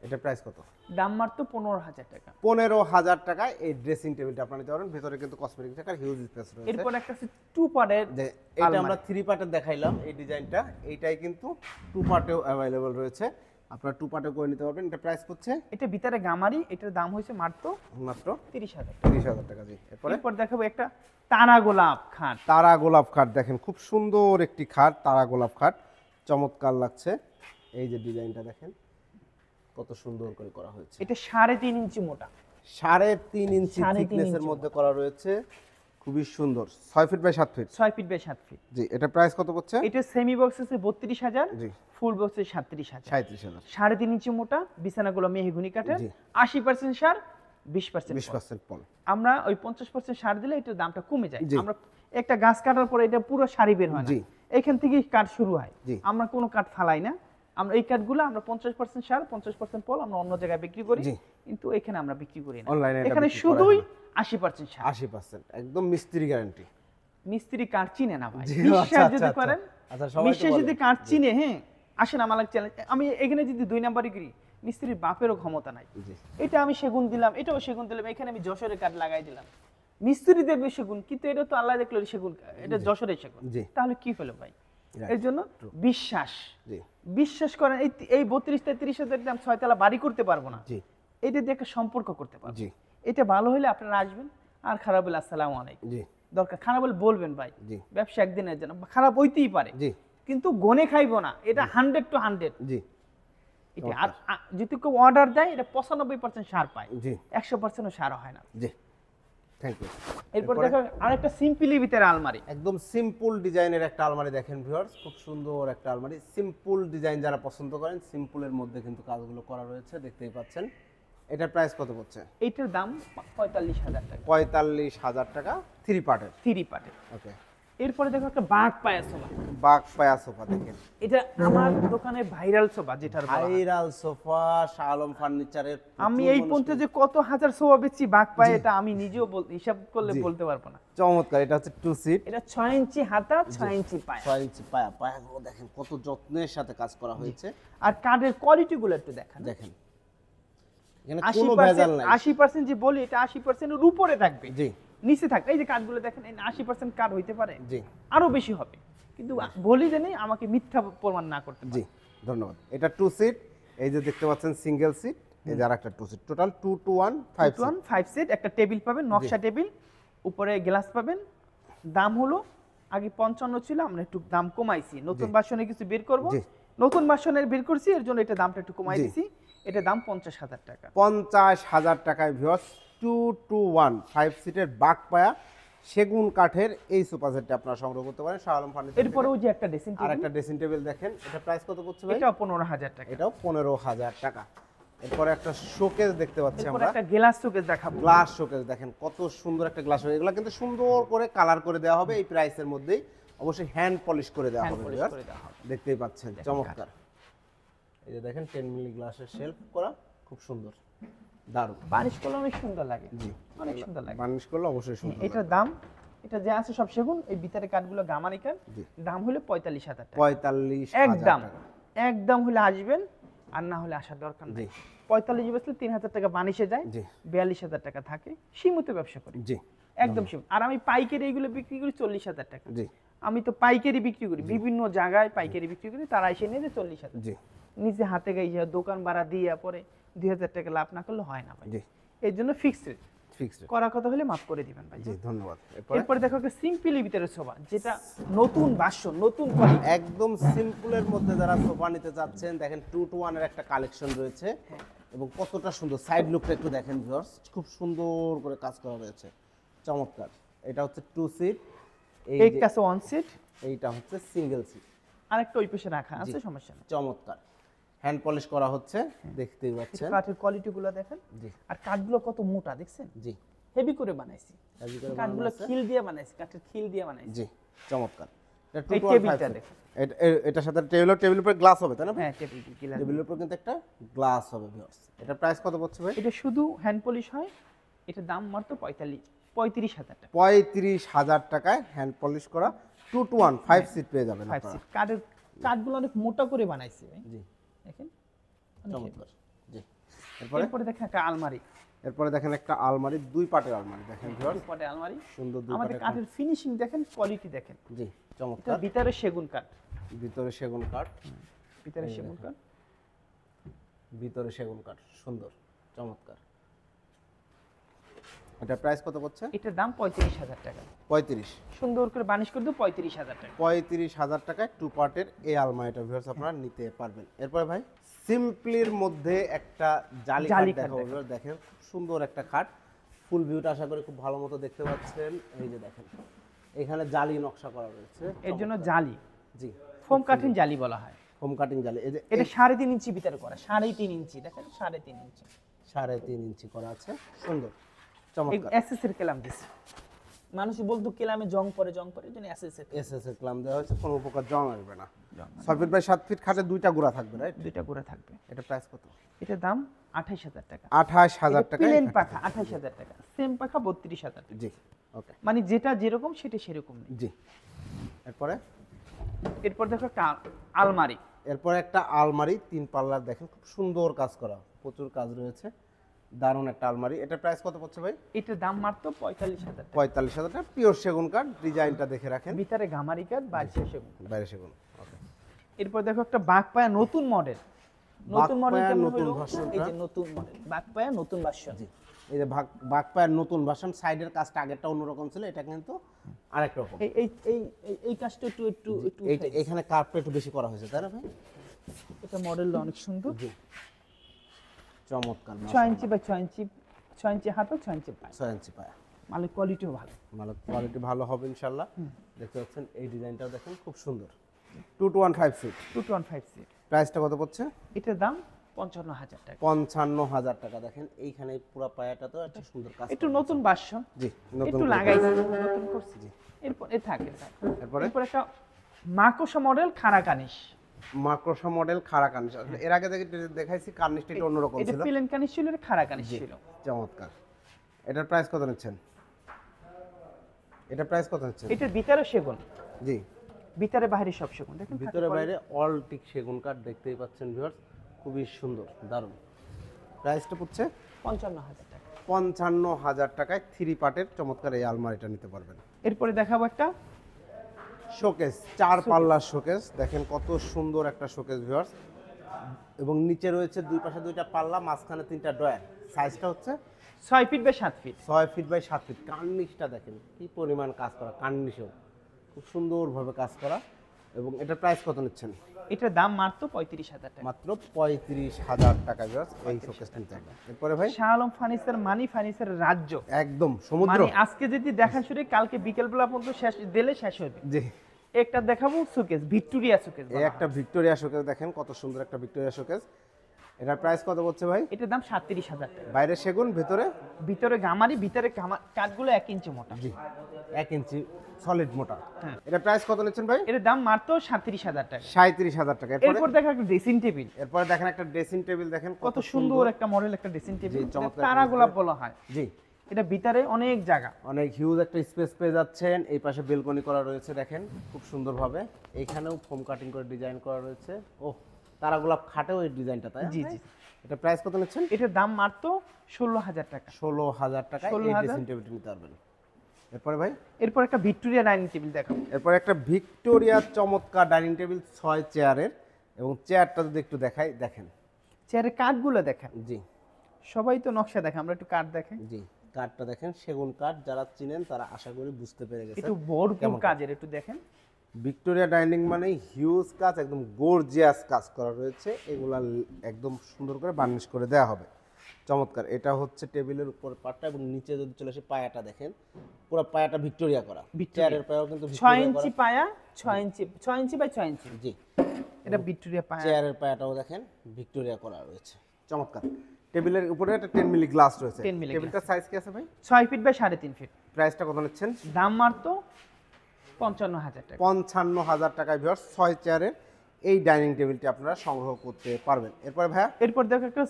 এটা প্রাইস কত? দাম মাত্র 15,000 টাকা। 15,000 টাকায় এই ড্রেসিং টেবিলটা আপনারা নিতে পারেন। ভিতরে কিন্তু কসমেটিক টাকার হিউজ স্পেস রয়েছে। এরপর একটা আছে 2 পার্টের, যে এটা আমরা 3 পার্টের দেখাইলাম, এই ডিজাইনটা, এইটাই কিন্তু 2 পার্টেও अवेलेबल রয়েছে, আপনারা 2 পার্টেও করে নিতে পারবেন। এটা প্রাইস করছে, এটা ভিতরে গামারি, এটার দাম হয়েছে মাত্র মাত্র 30,000 টাকা। 30,000 টাকা। জি, এরপর দেখাবো একটা তারা গোলাপ খাট, তারা গোলাপ খাট দেখেন, খুব সুন্দর একটি খাট, তারা গোলাপ খাট, চমৎকার লাগছে। এই যে ডিজাইনটা দেখেন, কত সুন্দর করে করা হয়েছে। এটা 3.5 ইঞ্চি মোটা, 3.5 ইঞ্চি 3.5 থিকনেসের ইঞ্চি মধ্যে করা রয়েছে, খুবই সুন্দর। 6 feet by 7 feet. 6 feet by 7 feet. জি, এটা প্রাইস কত পড়ছে? এটা সেমি বক্স আছে 32,000, জি, ফুল বক্স আছে 37,000। 37,000। 3.5 ইঞ্চি মোটা, বিছানাগুলো মেহগুনি কাঠের, জি। 80% সার, 20% 20% পল। আমরা ওই 50% সার দিলে এটার দামটা কমে যায়। জি। আমরা একটা গাছ কাটার পরে এটা পুরো সারি বের হয় না, জি। এখান থেকেই কাঠ শুরু হয়। জি। আমরা কোনো কাঠ ফালাই না, আমরা এই কাঠগুলো আমরা 50% সার 50% পল আমরা অন্য জায়গায় বিক্রি করি, জি। কিন্তু এখানে আমরা বিক্রি করি না। অনলাইনে এটা এখানে বিক্রি করা শুধুই হয় 80% সার। 80%, একদম মিস্ত্রি গ্যারান্টি। মিস্ত্রি কাঠ চিনে না ভাই, জি, বিশ্বাস আচ্ছা, যদি আচ্ছা, করেন, আচ্ছা, সবাই তো বিশ্বাস বলে। যদি কাঠ চিনে, হ্যাঁ আসেন আমার চ্যালেঞ্জ। আমি এখানে যদি 2 নাম্বারই করি, মিস্ত্রির বাপেরও ক্ষমতা নাই। জি, এটা আমি সেগুন দিলাম, এটাও সেগুন দিলাম, এখানে আমি যশোরের কাঠ লাগাই দিলাম, মিস্ত্রি দেবে সেগুন, কিন্তু এটা তো আল্লাহ দেখলো সেগুন, এটা যশোরের সেগুন, জি। তাহলে কি হলো ভাই? Right. এর জন্য বিশ্বাস, জি, বিশ্বাস করেন। এই 32-30,000 দাম 6 তলা বাড়ি করতে পারবো না, জি, এটা দিয়ে একটা সম্পর্ক করতে পারবো। জি, এটা ভালো হলে আপনারা আসবেন, আর খারাপ হলে আসসালামু আলাইকুম। জি, দরকার খারাপ হলে বলবেন ভাই, জি, ব্যবসা একদিনের জন্য, খারাপ হইতেই পারে, জি, কিন্তু গনে খাইবো না, এটা 100 to 100। জি, এটা আর যদি কেউ অর্ডার দেয়, এটা 95% সার পায়, জি, 100% সার হয় না। জি, থ্যাংক ইউ। এরপর দেখো আরেকটা সিম্পলি ভিতরে আলমারি, একদম সিম্পল ডিজাইনের একটা আলমারি দেখেন ভিউয়ার্স, খুব সুন্দর একটা আলমারি। সিম্পল ডিজাইন যারা পছন্দ করেন, সিম্পলের মধ্যে কিন্তু কাজগুলো করা রয়েছে, দেখতেই পাচ্ছেন। এটার প্রাইস কত পড়ছে? এইটার দাম 45,000 টাকা, 45,000 টাকা, 3 পার্টের। 3 পার্টে। ওকে, এরপরে দেখো একটা বাঘ পায়া সোফা, বাগ পায়া সোফা দেখেন, এটা আমার দোকানে ভাইরাল সোফা, যেটার বলা হয়। ভাইরাল সোফা, শাহ আলম ফার্নিচারের। আমি এই পর্যন্ত যে কত হাজার সোফা বেচছি বাঘ পায়, এটা আমি নিজেও হিসাব করলে জি। বলতে পারবো না। চমৎকার, এটা হচ্ছে 2 সিট, এটা 6 ইঞ্চি হাতা, 6 ইঞ্চি পায়া, 6 ইঞ্চি পায়া। পায়াগুলো দেখেন কত যত্নের সাথে কাজ করা হয়েছে, আর কাঠের কোয়ালিটি গুলো একটু দেখেন। দেখেন এখানে কোনো ভেজাল নাই। 80% যে বলি, এটা 80% এর উপরে থাকবে, জি, নিচে থাকবে। এই যে কাঠগুলো দেখেন, এই 80% কাঠ হইতে পারে, জি, আরো বেশি হবে, কিন্তু বলি জানি আমাকে মিথ্যা প্রমাণ না করতে জি, পারে। ধন্যবাদ। এটা 2 সিট, এই যে দেখতে পাচ্ছেন সিঙ্গেল সিট, এই যে আরেকটা 2 seat, total 2 to 1 5 seat. 5 set, একটা টেবিল পাবেন, নকশা টেবিল, উপরে গ্লাস পাবেন। দাম হলো আগে 55 ছিল, আমরা একটু দাম কমাইছি, নতুন ভার্সনে কিছু বের করব, জি। নতুন ভার্সনের বের করছি, এর জন্য এটা দামটা একটু কমাই জি। দিছি। এটা দাম 50,000 টাকা। 50,000 টাকায় ভিউয়ার্স 2 to 1 5 সিটের বাগ পায়া সেগুন কাঠের এই সোফা সেটটা আপনারা সংগ্রহ করতে পারেন শাহ আলম ফার্নিচার। এরপরেও যে একটা ড্রেসিং আর টেবিল, একটা ড্রেসিং টেবিল দেখেন, এটা প্রাইস কত পড়ছে ভাই? এটাও 15,000 টাকা। এটাও 15,000 টাকা। এরপরে একটা শোকেস দেখতে পাচ্ছি এরপর আমরা, একটা গ্লাস শোকেস দেখাবো। গ্লাস শোকেস দেখেন, কত সুন্দর একটা গ্লাস শোকেস। এগুলো কিন্তু সুন্দর করে কালার করে দেওয়া হবে এই প্রাইসের মধ্যেই, অবশ্যই হ্যান্ড পলিশ করে দেওয়া হ্যান্ড হবে পলিশ ভিউয়ার্স। করে দেওয়া হবে। দেখতেই পাচ্ছেন চমৎকার। এই যে দেখেন 10 মিলি গ্লাসের শেলফ করা, খুব সুন্দর। দারুণ। বানিশ করলে অনেক সুন্দর লাগে, জি, অনেক সুন্দর লাগে। বার্নিশ করলে অবশ্যই সুন্দর। এটার দাম, এটা যে আছে সব সেগুন, এই ভিতরে কাঠগুলো গামারি কাঠ, জি। দাম হলো 45,000 টাকা 45,000 একদম। টাকা। একদম হলে আসবেন, আর না হলে আসার দরকার নেই। জি। 45 বেচলে 3,000 টাকা বানিশে যায়, জি। 42,000 টাকা থাকে। সীমিত ব্যবসা করি, জি একদম সীমিত। আর আমি পাইকারি এইগুলো বিক্রি করি 40,000 টাকা। জি আমি তো পাইকারি বিক্রি করি, বিভিন্ন জায়গায় পাইকারি বিক্রি করি, তারা এসে নিয়ে যায় 40,000। জি নিজে হাতে গাইয়া দোকান ভাড়া দিয়ে পরে 2,000 টাকা লাভ না করলে হয় না ভাই। জি এর জন্য ফিক্সড রেট, ফিক্সড। করা কথা হলে মাফ করে দিবেন ভাই। জি ধন্যবাদ। এরপরে দেখো একটা সিম্পলি ভিতরে সোফা, যেটা নতুন ভাষ্য, নতুন কোয়ালিটি। একদম সিম্পলের মধ্যে যারা সোফা নিতে চাচ্ছেন, দেখেন 2 to 1 এর একটা কালেকশন রয়েছে এবং কতটা সুন্দর। সাইড লুকটা একটু দেখেন ভিউয়ার্স, খুব সুন্দর করে কাজ করা রয়েছে, চমৎকার। এটা হচ্ছে 2 সিট, এই কাছে 1 সিট, এইটা হচ্ছে সিঙ্গেল সিট। আরেকটা ওই পাশে রাখা আছে, সমস্যা নেই। চমৎকার, হ্যান্ড পলিশ করা হচ্ছে, দেখতেই পাচ্ছেন। কাঠের কোয়ালিটি গুলো দেখেন, জি আর কাঠগুলো কত মোটা দেখছেন, জি হেভি করে বানাইছি। হেভি করে কাঠগুলো বানানো আছে। খিল দিয়ে বানাইছি, কাঠের খিল দিয়ে বানাইছি। জি চমৎকার। এটা এই 2 to 1 টেবিলটা 5 দেখুন। এটার সাথে টেবিলের উপর গ্লাস হবে, তাই না? হ্যাঁ, টেবিল কিলার। টেবিলের উপর কিন্তু একটা গ্লাস হবে ভিউয়ার্স। এটা প্রাইস কত পড়ছে ভাই? এটা শুধু হ্যান্ড পলিশ হয়, এটার দাম মাত্র 35,000 টাকা। 35,000 টাকায় হ্যান্ড পলিশ করা 2 to 1 5 সিট পেয়ে যাবেন 5 আপনারা। সিট। কাঠের কাঠগুলো অনেক মোটা করে বানাইছি ভাই, জি দেখেন অনেক চমৎকার। জি heavy। এরপরে দেখেন একটা আলমারি, এরপরে দেখেন একটা আলমারি, 2 পাটের আলমারি দেখেন ভিউয়ার্স, দুপাটে আলমারি। সুন্দর 2 আমাদের পাটের। কাঠের ফিনিশিং দেখেন, কোয়ালিটি দেখেন। জি এটা চমৎকার। ভিতরে সেগুন কাঠ, ভিতরে সেগুন কাঠ, ভিতরে সেগুন কাঠ। ভিতরে সেগুন কাঠ, সুন্দর চমৎকার। এটা প্রাইস কত পড়ছে? এটার দাম 35,000 টাকা। 35। সুন্দর করে বানিশ করে দেবো 35,000 টাকা। 35,000 টাকায় 2 পার্টের এই আলমারিটা ভিউয়ার্স আপনারা নিতে পারবেন। এরপরে ভাই সিম্পলির মধ্যে একটা জালি খাট জালি খাট দেখাবো ভিউয়ার্স, দেখেন খুব সুন্দর একটা খাট। ফুল ভিউটা আশা করি খুব ভালো মতো দেখতে পাচ্ছেন। এই যে দেখেন এখানে জালি নকশা করা রয়েছে, এর জন্য জালি, জি ফোম কাটিং জালি বলা হয়। হোম কাটিং জালি। এই যে এটা 3.5 ইঞ্চি ভিতরে করা, 3.5 ইঞ্চি দেখেন, 3.5 ইঞ্চি। 3.5 ইঞ্চি করা আছে, সুন্দর চমৎকার। এসএস এর কেলাম দিছে, মানুষ বলতো কেলামে জং পড়ে, জং পড়ে, এর জন্য এসএস এর এসএস এর ক্লাম দেওয়া হয়েছে, কোনো প্রকার জং আসবে না। 6 ফিট বাই 7 ফিট খাটে 2টা গুড়া থাকবে, রাইট? দুইটা করে থাকবে। এটা প্রাইস কত? এটার দাম 28,000 টাকা। 28,000 টাকা। প্লেন পাখা 28,000 টাকা, সেম পাখা 32,000 টাকা। জি ওকে মানে যেটা যেরকম সেটা সেরকম নেই। জি। এরপরে এরপর দেখো একটা আলমারি, এরপরে একটা আলমারি 3 পাল্লার, দেখেন খুব সুন্দর কাজ করা, প্রচুর কাজ রয়েছে, দারুণ একটা আলমারি। এটার প্রাইস কত পড়ছে ভাই? এটার দাম মাত্র 45,000 টাকা। 45,000 টাকা, পিওর সেগুন কাঠ, ডিজাইনটা দেখে রাখেন, ভিতরে গামারি কাঠ, বাইরে সেগুন। বাইরে সেগুন। ওকে এরপর দেখো একটা বাঘপায়া নতুন মডেল, নতুন মডেল বাঘপায়া কেমন নতুন হলো? ভার্সনটা। এই যে নতুন মডেল বাঘপায়া নতুন ভার্সন। জি এই যে বাঘপায়ের নতুন ভার্সন, সাইডের কাজটা আগেরটা অন্যরকম ছিল, এটা কিন্তু আরেক রকম। এই এই এই এই- এই কাজটা একটু একটু একটু এইটা এখানে কার্ভটা একটু বেশি করা হয়েছে, তাই না ভাই? এটা মডেলটা অনেক সুন্দর। জি চমৎকার। 6 ইঞ্চি বাই 6 ইঞ্চি, 6 ইঞ্চি হাঁটু, 6 ইঞ্চি পায়। 6 ইঞ্চি পায়া, মালের কোয়ালিটিও ভালো। মানে কোয়ালিটি ভালো হবে ইনশাআল্লাহ। দেখতে পাচ্ছেন এই ডিজাইনটাও দেখেন খুব সুন্দর। 2 to 1 5 ফিট। 215 সিট। প্রাইসটা কত পড়ছে? এটার দাম 55,000 টাকা। 55,000 টাকা। দেখেন এইখানে পুরো পায়াটা তো একটা সুন্দর কাজ একটু করা নতুন ভার্সন, আছে। জি নতুন একটু করে। লাগাইছি, নতুন করছি। এরপর এ থাকে এরপরে এরপর একটা মাকোসা মডেল খাড়া কানিশ। মাক্রোসা মডেল খাড়া কার্নিশ। আসলে এর আগে দেখাইছি কার্নিশটা একটু অন্যরকম এটা ছিল। প্লেন কানিশ ছিল, এটা খাড়া কানিশ ছিল। চমৎকার। এটার প্রাইস কত নিচ্ছেন? এটার প্রাইস কত নিচ্ছেন? এটার ভিতরে সেগুন, জি ভিতরে বাইরে সব সেগুন। দেখেন ভিতরে বাইরে অল টিক সেগুন কাঠ, দেখতেই পাচ্ছেন ভিউয়ার্স, খুবই সুন্দর দারুণ। প্রাইসটা পড়ছে 55,000 টাকা। 55,000 টাকায় 3 পার্টের চমৎকার এই আলমারিটা নিতে পারবেন। এরপরে দেখাবো একটা শোকেস, 4 পাল্লার শোকেস, দেখেন কত সুন্দর একটা শোকেস ভিউয়ার্স, এবং নিচে রয়েছে 2 পাশে 2টা পাল্লা, মাঝখানে 3টা ড্রয়ার। সাইজটা হচ্ছে 6 feet by 7 feet. 6 feet by 7 feet. কার্নিশটা দেখেন কি পরিমাণ কাজ করা, কার্নিশও খুব সুন্দরভাবে কাজ করা। এবং এটার প্রাইস কত নিচ্ছেন? এটার দাম মাত্র 35,000 টাকা। মাত্র 35,000 টাকা ভিউয়ার্স এই শোকেসটা নিতে পারবেন। এরপরে ভাই শাহ আলম ফার্নিচার, মানি ফার্নিচার রাজ্য, একদম সমুদ্র। মানে আজকে যদি দেখা শুরু কালকে বিকেল বেলা পর্যন্ত শেষ দিলে শেষ হবে। জি একটা দেখাবো সুকেস, ভিক্টোরিয়া সুকেস। এই একটা ভিক্টোরিয়া শোকেস, দেখেন কত সুন্দর একটা ভিক্টোরিয়া শোকেস। এটার প্রাইস কত পড়ছে ভাই? এটার দাম 37,000 টাকা। বাইরে সেগুন, ভিতরে ভিতরে গামারি, ভিতরে কাঠগুলো 1 ইঞ্চি মোটা। জি 1 ইঞ্চি সলিড মোটা। হ্যাঁ। এটা প্রাইস কত নিচ্ছেন ভাই? এটার দাম মাত্র 37,000 টাকা। 37,000 টাকা। এরপর দেখো একটা ড্রেসিং টেবিল। এরপর দেখেন একটা ড্রেসিং টেবিল, দেখেন কত সুন্দর একটা মডেল, একটা ড্রেসিং টেবিল, জি, চমৎকার তারা একটা গোলাপ বলা হয়। জি, এটা ভিতরে অনেক জায়গা, অনেক হিউজ একটা স্পেস পেয়ে যাচ্ছেন। এই পাশে বেলকনি করা রয়েছে, দেখেন খুব সুন্দরভাবে। এখানেও ফোম কাটিং করে ডিজাইন করা রয়েছে। ও, তারা গোলাপ খাটেও এই ডিজাইনটা, তাই? জি জি। এটা প্রাইস কত নিচ্ছেন? এটার দাম মাত্র 16,000 টাকা। 16,000 টাকা এই 16,000 ড্রেসিং টেবিলটা নিতে পারবেন। এরপরে ভাই, এরপর একটা ভিক্টোরিয়া ডাইনিং টেবিল দেখাবো। এরপর একটা ভিক্টোরিয়া চমৎকার ডাইনিং টেবিল 6 চেয়ারের, এবং চেয়ারটা যদি একটু দেখাই, দেখেন চেয়ারের কাঠগুলো দেখেন, জি সবাই তো নকশা দেখে, আমরা একটু কাঠ দেখাই। জি, কাঠটা দেখেন সেগুন কাঠ, যারা চিনেন তারা আশা করি বুঝতে পেরে গেছেন। একটু ভরপুর কাজের, একটু দেখেন। ভিক্টোরিয়া ডাইনিং মানে হিউজ কাজ, একদম গর্জিয়াস কাজ করা রয়েছে। এগুলা একদম সুন্দর করে বার্নিশ করে দেওয়া হবে, চমৎকার। এটা হচ্ছে টেবিলের উপর পাটটা, এবং নিচে যদি চলে আসে পায়াটা দেখেন, পুরো পায়াটা ভিক্টোরিয়া করা। চেয়ারের পায়াও কিন্তু 6 ভিক্টোরিয়া ইঞ্চি করা। পায়া, 6 ইঞ্চি বাই 6 ইঞ্চি। জি, এটা ভিক্টোরিয়া পায়া। চেয়ারের পায়াটাও দেখেন ভিক্টোরিয়া করা রয়েছে, চমৎকার। টেবিলের উপরে একটা 10 মিলি গ্লাস রয়েছে। 10 মিলি টেবিলটার সাইজ কি আছে ভাই? 6 ফিট বাই 3.5 ফিট। প্রাইসটা কত নিচ্ছেন? দাম মাত্র 55,000 টাকা। 55,000 টাকায় ভিউয়ার্স 6 চেয়ারের এই ডাইনিং টেবিলটি আপনারা সংগ্রহ করতে পারবেন। এরপরে ভাইয়া, এরপর দেখো একটা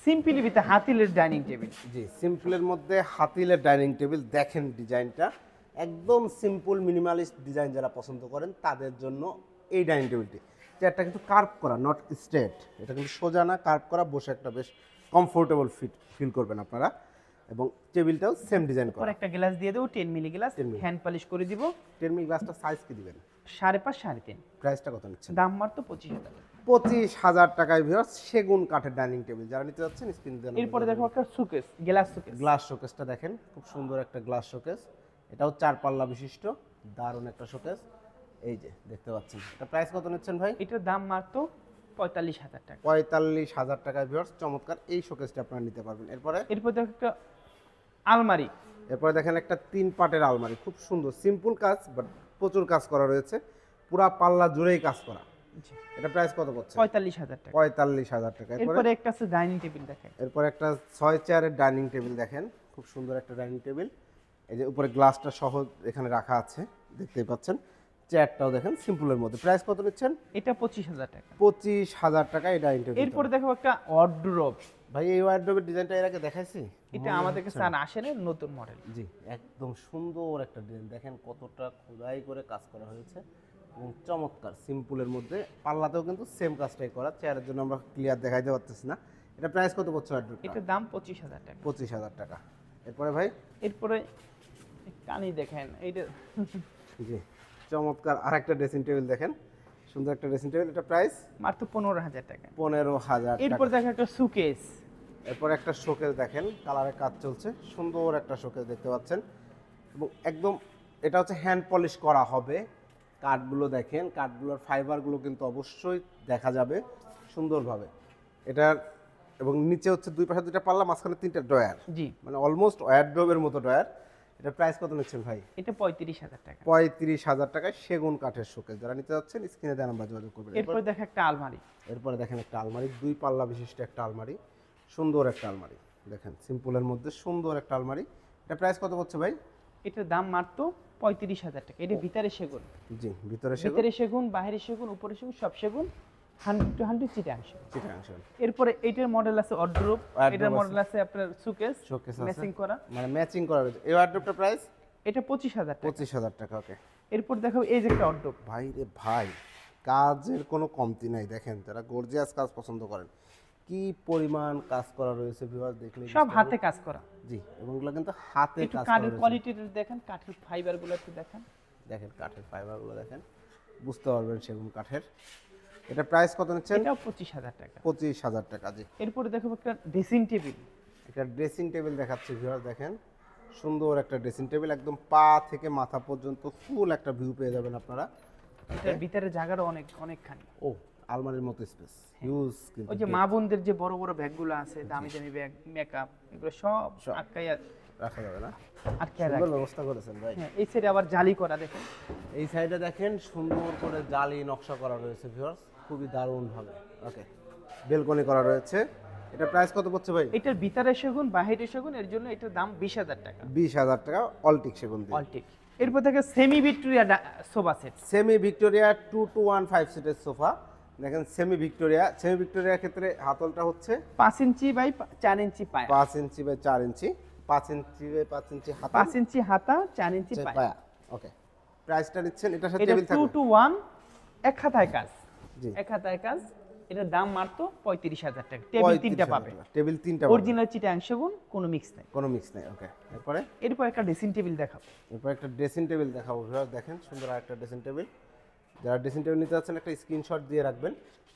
সিম্পলি উইথ হাতিলের ডাইনিং টেবিল। জি, সিম্পলের মধ্যে হাতিলের ডাইনিং টেবিল, দেখেন ডিজাইনটা একদম সিম্পল মিনিমালিস্ট ডিজাইন, যারা পছন্দ করেন তাদের জন্য এই ডাইনিং টেবিলটি। চেয়ারটা কিন্তু কার্ভ করা, নট স্ট্রেট। এটা কিন্তু সোজা না, কার্ভ করা, বসে একটা বেশ কমফোর্টেবল ফিল করবেন আপনারা। এবং টেবিলটাও সেম ডিজাইন করা। পরে একটা গ্লাস দিয়ে দেবো, 10 মিলি গ্লাস, 10 মিলি। হ্যান্ড পলিশ করে দিব। 10 মিলি গ্লাসটা সাইজ কি দিবেন? 5.5 3.5। প্রাইসটা কত নিচ্ছেন? দাম মাত্র 25,000 টাকা। 25,000 টাকায় ভিউয়ার্স সেগুন কাঠের ডাইনিং টেবিল, যারা নিতে যাচ্ছেন স্ক্রিন দেন। এরপরে দেখো একটা সুকেস, গ্লাস সুকেস। গ্লাস শোকেসটা দেখেন, খুব সুন্দর একটা গ্লাস শোকেস। এটাও 4 পাল্লা বিশিষ্ট, দারুণ একটা শোকেস। এই যে দেখতে পাচ্ছেন, এটা প্রাইস কত নিচ্ছেন ভাই? এটার দাম মাত্র 45,000 টাকা। 45,000 টাকায় ভিউয়ার্স চমৎকার এই শোকেসটা আপনারা নিতে পারবেন। এরপর দেখো একটা আলমারি। এরপরে দেখেন একটা 3 পাটের আলমারি, খুব সুন্দর, সিম্পল কাজ বাট প্রচুর কাজ করা রয়েছে, পুরা পাল্লা জুড়েই কাজ করা। এটা প্রাইস কত পড়ছে? 45,000 টাকা। 45,000 টাকা। এরপরে একটা আছে ডাইনিং টেবিল দেখেন। এরপর একটা 6 চেয়ারের ডাইনিং টেবিল দেখেন, খুব সুন্দর একটা ডাইনিং টেবিল। এই যে উপরে গ্লাসটা সহ এখানে রাখা আছে, দেখতেই পাচ্ছেন। চেয়ারটাও দেখেন সিম্পলের মধ্যে। প্রাইস কত নিচ্ছেন? এটা 25,000 টাকা। 25,000 টাকা এই ডাইনিং টেবিল। এরপরে দেখো একটা ওয়ার্ডরোব। ভাই এই ওয়ার্ডরোবের ডিজাইনটা এর আগে দেখাইছি? এটা আমাদের কাছে আর আসে না, নতুন মডেল। জি, একদম সুন্দর একটা ডিজাইন, দেখেন কতটা খোদাই করে কাজ করা হয়েছে, এবং চমৎকার সিম্পলের মধ্যে। পাল্লাতেও কিন্তু সেম কাজটাই করা। চেয়ারের জন্য আমরা ক্লিয়ার দেখাইতে পারতেছি না। এটা প্রাইস কত পড়ছে ওয়ার্ডরোবটা? এটার দাম 25,000 টাকা। 25,000 টাকা। এরপরে ভাই, এরপরে কানি দেখেন, এইটা জি চমৎকার আরেকটা ড্রেসিং টেবিল দেখেন, সুন্দর একটা ড্রেসিং টেবিল। এটা প্রাইস মাত্র 15,000 টাকা। 15,000 এরপর টাকা। দেখো একটা সুকেস। এরপর একটা শোকেস দেখেন, কালারের কাজ চলছে, সুন্দর একটা শোকেস দেখতে পাচ্ছেন, এবং একদম এটা হচ্ছে হ্যান্ড পলিশ করা হবে। কাঠগুলো দেখেন, কাঠগুলোর ফাইবারগুলো কিন্তু অবশ্যই দেখা যাবে সুন্দরভাবে এটার। এবং নিচে হচ্ছে দুই পাশে দুইটা পাল্লা, মাঝখানে 3টা ড্রয়ার, জি, মানে অলমোস্ট ওয়ারড্রোবের মতো ড্রয়ার। এটা প্রাইস কত নিচ্ছেন ভাই? এটা 35,000 টাকা। 35,000 টাকায় সেগুন কাঠের শোকেস, যারা নিতে যাচ্ছেন স্ক্রিনে দেওয়া নাম্বার যোগাযোগ করবেন। এরপর দেখো একটা আলমারি। এরপরে দেখেন একটা আলমারি, 2 পাল্লা বিশিষ্ট একটা আলমারি, সুন্দর একটা আলমারি দেখেন, সিম্পলের মধ্যে সুন্দর একটা আলমারি। এটা প্রাইস কত পড়ছে ভাই? এটার দাম মাত্র 35,000 টাকা। এটা ভিতরে সেগুন, জি, ভিতরে সেগুন, ভিতরে সেগুন, বাইরে সেগুন, উপরে সেগুন, সব সেগুন, 100 চিটাং সেগুন। চিটাগাং সেগুন। এরপরে এইটার মডেল আছে ওয়ার্ডরোব, Wardrobe এটার আছে। মডেল আছে আপনার সুকেস, শোকেস আছে, ম্যাচিং করা। মানে ম্যাচিং করা রয়েছে। এই ওয়ার্ডরোবটা প্রাইস এটা 25,000 টাকা। 25,000 টাকা। ওকে, এরপর দেখো এই যে একটা ওয়ার্ডরোব। ভাই রে ভাই, কাজের কোনো কমতি নাই। দেখেন যারা গর্জিয়াস কাজ পছন্দ করেন, কি পরিমাণ কাজ করা রয়েছে ভিউয়ার্স, দেখলে সব হাতে কাজ করা। জি, এবং এগুলো কিন্তু হাতে একটু কাজ করা কাঠের রয়েছে। কোয়ালিটিটা দেখেন, কাঠের ফাইবারগুলো একটু দেখেন। দেখেন কাঠের ফাইবারগুলো দেখেন, বুঝতে পারবেন সেগুন কাঠের। এটা প্রাইস কত নিচ্ছেন? এটাও 25,000 টাকা। 25,000 টাকা। জি, এরপরে দেখো একটা ড্রেসিং টেবিল। একটা ড্রেসিং টেবিল দেখাচ্ছে ভিউয়ার, দেখেন সুন্দর একটা ড্রেসিং টেবিল, একদম পা থেকে মাথা পর্যন্ত ফুল একটা ভিউ পেয়ে যাবেন আপনারা। এটার ভিতরে জায়গারও অনেকখানি। ও, আলমারির মতো স্পেস, হিউজ কিন্তু। ওই যে মা বোনদের যে বড় বড় ব্যাগগুলো আছে, দামি দামি ব্যাগ, মেকআপ, এগুলো সব আটকাইয়া রাখা যাবে না, আটকায় সুন্দর রাখে। ব্যবস্থা করেছেন ভাই। হ্যাঁ, এই সাইডে আবার জালি করা দেখেন। এই সাইডে দেখেন সুন্দর করে জালি নকশা করা রয়েছে ভিউয়ার্স, খুবই দারুণ ভাবে। ওকে, বেলকনি করা রয়েছে। এটা প্রাইস কত পড়ছে ভাই? এটার ভিতরে সেগুন বাহিরে সেগুন, এর জন্য এটার দাম 20,000 টাকা 20,000 টাকা অল্টিক সেগুন দিয়ে। অলটিক। এরপর থেকে semi Victoria sofa set. Semi Victoria 2 to 1 5 সিটের সোফা দেখেন। সেমি ভিক্টোরিয়ার ক্ষেত্রে হাতলটা হচ্ছে 5 ইঞ্চি বাই 4 ইঞ্চি পায়া, 5 inch by 4 inch, 5 inch by 5 ইঞ্চি হাতল, 5 ইঞ্চি হাতা 4 ইঞ্চি পায়া। পায়া। ওকে, প্রাইসটা নিচ্ছেন এটার সাথে এটা টেবিল 2 থাকবে? to 1 এক হাতায় কাজ, জি, এক হাতায় কাজ। এটার দাম মাত্র 35,000 টাকা। টেবিল 3টা পাবে, টেবিল 3টা পাবে, অরিজিনাল চিটাং সেগুন, কোনো মিক্স নাই। কোনো মিক্স নাই। ওকে, এরপরে এরপর একটা ড্রেসিং টেবিল দেখাবো। এরপর একটা ড্রেসিং টেবিল দেখাবো। ভিউয়ার দেখেন সুন্দর একটা ড্রেসিং টেবিল। যারা ড্রেসিং টেবিল নিতে যাচ্ছেন একটা স্ক্রিনশট দিয়ে রাখবেন।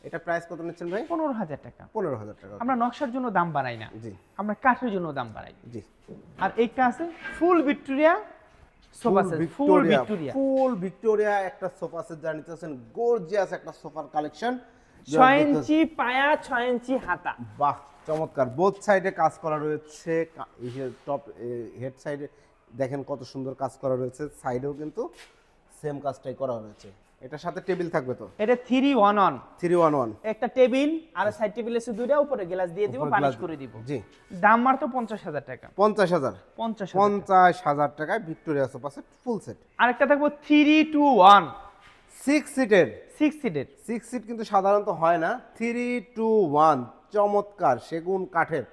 এটা প্রাইস কত নিচ্ছেন ভাই? 15,000 টাকা। 15,000 টাকা। আমরা নকশার জন্য দাম বাড়াই না, জি আমরা কাঠের জন্য দাম বাড়াই। জি। আর এইটা আছে ফুল ভিক্টোরিয়া সোফা সেট, ফুল ভিক্টোরিয়া, ফুল ভিক্টোরিয়া একটা সোফা সেট যারা নিতে যাচ্ছেন, গর্জিয়াস একটা সোফার কালেকশন। 6 ইঞ্চি পায়া 6 ইঞ্চি হাতা। বাহ, চমৎকার। বোথ সাইডে কাজ করা রয়েছে, টপ হেড সাইডে দেখেন কত সুন্দর কাজ করা রয়েছে, সাইডেও কিন্তু সেম কাজটাই করা রয়েছে। এটার সাথে টেবিল থাকবে তো? এটা 3-1-1, 3-1-1 একটা টেবিল আর সাইড টেবিল আছে দুইটা, উপরে গ্লাস দিয়ে দিব, উপরে পালিশ glass করে দিব। জি। দাম মাত্র 50,000 টাকা। 50,000 50,000। 50,000 টাকায় Victoria sofa set full set. আরেকটা থাকবো 3-2-1 6 সিটের। 6 সিটের। 6 সিট কিন্তু সাধারণত হয় না। 3-2-1 চমৎকার সেগুন কাঠের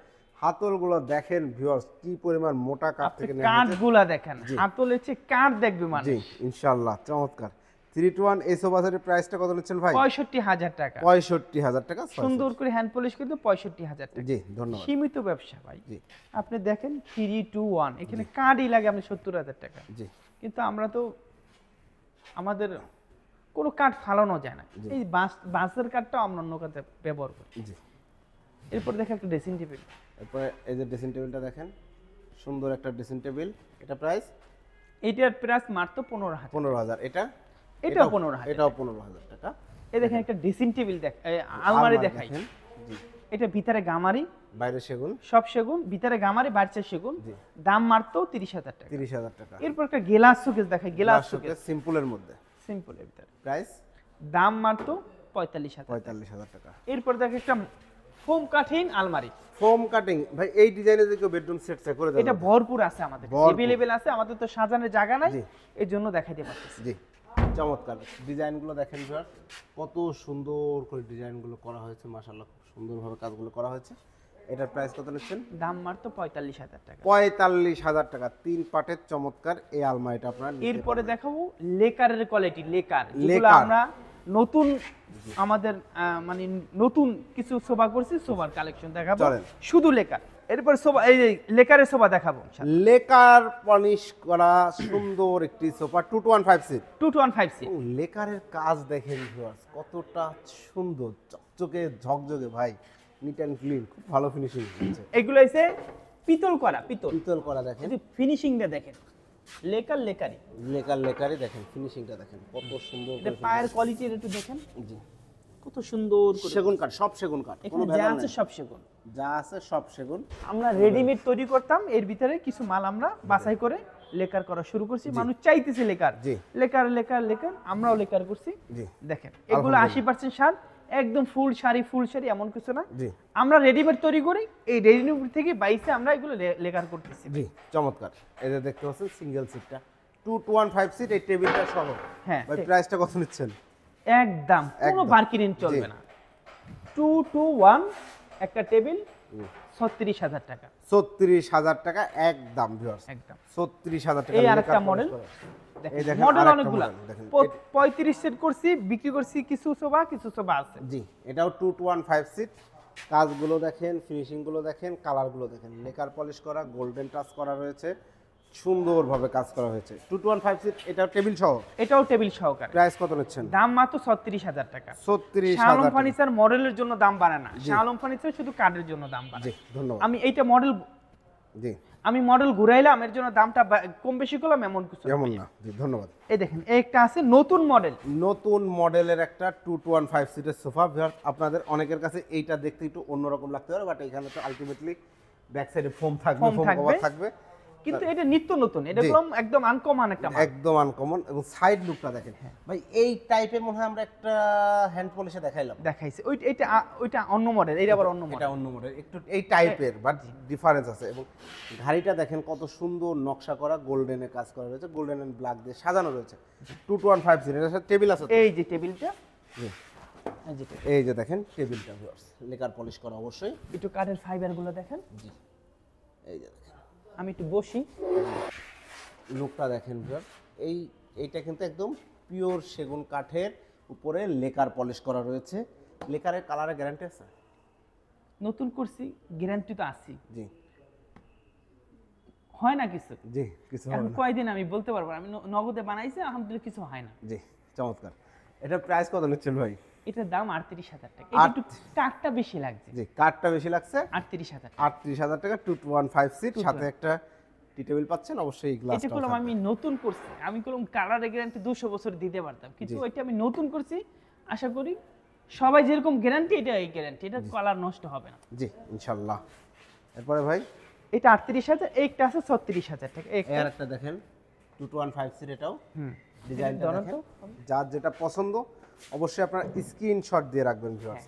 হাতলগুলো দেখেন ভিউয়ার্স, কি পরিমাণ মোটা কাঠ আপনি থেকে নেওয়া হয়েছে। কাঠগুলা দেখেন, হাতল হচ্ছে কাঠ দেখবে জি মানুষ। ইনশাআল্লাহ চমৎকার। 3-2-1 এই সোফা সেটের প্রাইসটা কত নিচ্ছেন ভাই? 65,000 টাকা। 65,000 টাকা। সুন্দর করে হ্যান্ড পলিশ করে 65,000 টাকা। জি ধন্যবাদ। সীমিত ব্যবসা ভাই। জি আপনি দেখেন 3-2-1 এখানে কাঠই লাগে আপনি 70,000 টাকা। জি কিন্তু আমরা তো আমাদের কোনো কাঠ ফালানো যায় না, এই বাঁশের কাঠটাও আমরা অন্য কাঠে ব্যবহার করি। জি। এরপর দেখেন একটা ড্রেসিং টেবিল। এরপরে এই যে ড্রেসিং টেবিলটা দেখেন, সুন্দর একটা ড্রেসিং টেবিল। এটা প্রাইস এটার প্রাইস মাত্র 15,000। 15,000। এটাও 15,000। এটাও 15,000 টাকা। এই দেখেন একটা ড্রেসিং টেবিল আলমারি দেখাই। দেখেন। জি। এটা ভিতরে গামারি, বাইরে সেগুন, সব সেগুন, ভিতরে গামারি, বাইরে সেগুন। জি। দাম মাত্র 30,000 টাকা। 30,000 টাকা। এরপর একটা গ্লাস শোকেস দেখাই, গ্লাস শোকেস সিম্পলের মধ্যে। সিম্পলের ভিতরে প্রাইস দাম মাত্র 45,000। 45,000 টাকা। এরপর দেখো একটা ফোম কাঠিন আলমারি। ফোম কাটিং ভাই, এই ডিজাইনে যদি কেউ বেডরুম সেট চাই করে দেবে? এটা ভরপুর আছে আমাদের, ভরপুর। अवेलेबल আছে, আমাদের তো সাজানোর জায়গা নাই, জি। এর জন্য দেখাইতে পারতেছি। জি চমৎকার ডিজাইনগুলো দেখেন স্যার, কত সুন্দর করে ডিজাইনগুলো করা হয়েছে, মাশাআল্লাহ খুব সুন্দরভাবে কাজগুলো করা হয়েছে। এটার প্রাইস কত নিচ্ছেন? দাম মাত্র 45,000 টাকা। 45,000 টাকা। 3 পার্টের চমৎকার এই আলমারিটা আপনারা নিতে এরপরে পারবেন। দেখাবো লেকারের কোয়ালিটি, লেকার যেগুলো লেকার। আমরা নতুন আমাদের মানে নতুন কিছু সোফা করছি, সোফার কালেকশন দেখাবো, চলেন। শুধু লেকার। এরপর সোফা, এই যে লেকারের সোফা দেখাবো, লেকার পলিশ করা সুন্দর একটি sofa 2 to 1 5 seat. 2 to 1 5 seat. লেকারের কাজ দেখেন ভিউয়ার্স, কতটা সুন্দর, চকচকে ঝকঝকে ভাই, নিট অ্যান্ড ক্লিন, খুব ভালো ফিনিশিং হয়েছে। এগুলো হইছে পিতল করা, পিতল। পিতল করা দেখেন, যদি ফিনিশিংটা দেখেন, লেকার লেকারি। লেকারে দেখেন ফিনিশিংটা দেখেন কত সুন্দর এটা করে পায়ের কোয়ালিটি একটু দেখেন, জি। কত সুন্দর করে। সেগুন কাঠ, সব সেগুন কাঠ, কোনো এখানে যা ভেজাল আছে নেই। সব সেগুন। যা আছে সব সেগুন। আমরা রেডিমেড তৈরি করতাম, এর ভিতরে কিছু মাল আমরা বাছাই করে লেকার করা শুরু করছি। মানুষ চাইতেছে লেকার, জি। লেকার লেকার লেকার, আমরাও লেকার করছি। জি দেখেন এগুলো আলহামদুলিল্লাহ। 80% সার, একদম ফুল শাড়ি এমন কিছু না। জি আমরা রেডিমেড তৈরি করি, এই রেডিমেড থেকে বাইসে আমরা এগুলো লেকার করতেছি। জি চমৎকার। এই যে দেখতে পাচ্ছেন সিঙ্গেল সিটটা 2 to 1 5 সিট, এই টেবিলটা সহ। হ্যাঁ, ভাই ঠিক। প্রাইসটা কত নিচ্ছেন? একদম কোনো একদম। বার্কিং চলবে জি। না। 2 to 1 একটা টেবিল 36,000 টাকা 36,000 টাকা একদম ভিউয়ার্স, একদম। 36,000 টাকা। এই আরেকটা লেকার মডেল, পলিশ করা। এই দেখেন মডেল আরেকটা অনেকগুলা, মডেল দেখেন। 35 সেট করছি, বিক্রি করছি কিছু সোফা, কিছু সোফা আছে। জি এটাও 2 to 1 5 সিট। কাজগুলো দেখেন, ফিনিশিংগুলো দেখেন, কালারগুলো দেখেন, লেকার পলিশ করা, গোল্ডেন টাচ করা রয়েছে, সুন্দরভাবে কাজ করা হয়েছে। 2 to 1 5 সিট, এটা টেবিল সহ। এটাও টেবিল সহকারে। প্রাইস কত নিচ্ছেন? দাম মাত্র 36,000 টাকা। 36,000 শালম টাকা। ফার্নিচার মডেলের জন্য দাম বাড়ে না, শালম ফার্নিচার শুধু কার্ডের জন্য দাম জি বাড়ে। ধন্যবাদ। আমি এইটা মডেল, জি আমি মডেল ঘুরাইলাম, এর জন্য দামটা কম বেশি করলাম এমন কিছু না। এমন না, জি ধন্যবাদ। এই দেখেন এই একটা আছে নতুন মডেল, নতুন মডেলের একটা 2 to 1 5 সিটের সোফা। আপনাদের অনেকের কাছে এইটা দেখতে একটু অন্যরকম লাগতে পারে, বাট এখানে তো আলটিমেটলি ব্যাক সাইডে ফোম থাকবে, ফোম ফোম থাকবে। কভার থাকবে। কিন্তু এটা নিত্য নতুন, এটা একদম আনকমন একটা মাল। একদম আনকমন। এবং সাইড লুকটা দেখেন ভাই, এই টাইপের মনে হয় আমরা একটা হ্যান্ড পলিশে দেখাইলাম, দেখাইছে ওইটা অন্য মডেল, এটা আবার অন্য মডেল, এটা অন্য মডেল, একটু এই টাইপের বাট ডিফারেন্স আছে। এবং ঘাড়িটা দেখেন কত সুন্দর নকশা করা, গোল্ডেনে কাজ করা রয়েছে, গোল্ডেন এন্ড ব্ল্যাক দিয়ে সাজানো রয়েছে। 2250 এর সাথে টেবিল আছে, এই যে টেবিলটা, এই যে দেখেন টেবিলটা ভিউয়ার্স, লেকার পলিশ করা অবশ্যই। একটু কাঠের ফাইবার গুলো দেখেন, জি এই যে দেখেন, আমি একটু বসি, লুকটা দেখেন ভিউয়ার্স। এইটা কিন্তু একদম পিওর সেগুন কাঠের উপরে লেকার পলিশ করা রয়েছে। লেকারের কালারের গ্যারান্টি আছে? নতুন করছি, গ্যারান্টি তো আছে। জি, হয় না কিছু, জি কিছু হবে এখন না। কয়দিন আমি বলতে পারবো না, আমি নগদে বানাইছি আলহামদুলিল্লাহ, কিছু হয় না। জি চমৎকার। এটা প্রাইস কত নিচ্ছেন ভাই? এটার দাম 38,000 টাকা, এটা একটু কাঠটা বেশি লাগছে। জি, কাঠটা বেশি লাগছে, 38,000 টাকা। 38,000 টাকা, 2215 সিট, সাথে একটা টি টেবিল পাচ্ছেন অবশ্যই, গ্লাস। এটা করলাম আমি নতুন করছি, আমি করলাম কালারের গ্যারান্টি 200 বছর দিতে পারতাম, কিন্তু ওইটা আমি নতুন করছি, আশা করি সবাই যেরকম গ্যারান্টি, এটা এই গ্যারান্টি, এটা কালার নষ্ট হবে না। জি ইনশাআল্লাহ। এরপরে ভাই এটা 38,000, একটা আছে 36,000 টাকা। এর একটা দেখেন 2215 সিট, এটাও ডিজাইনটা ধরুন দেখেন, তো। যার যেটা পছন্দ অবশ্যই আপনারা স্ক্রিনশট দিয়ে রাখবেন ভিউয়ার্স।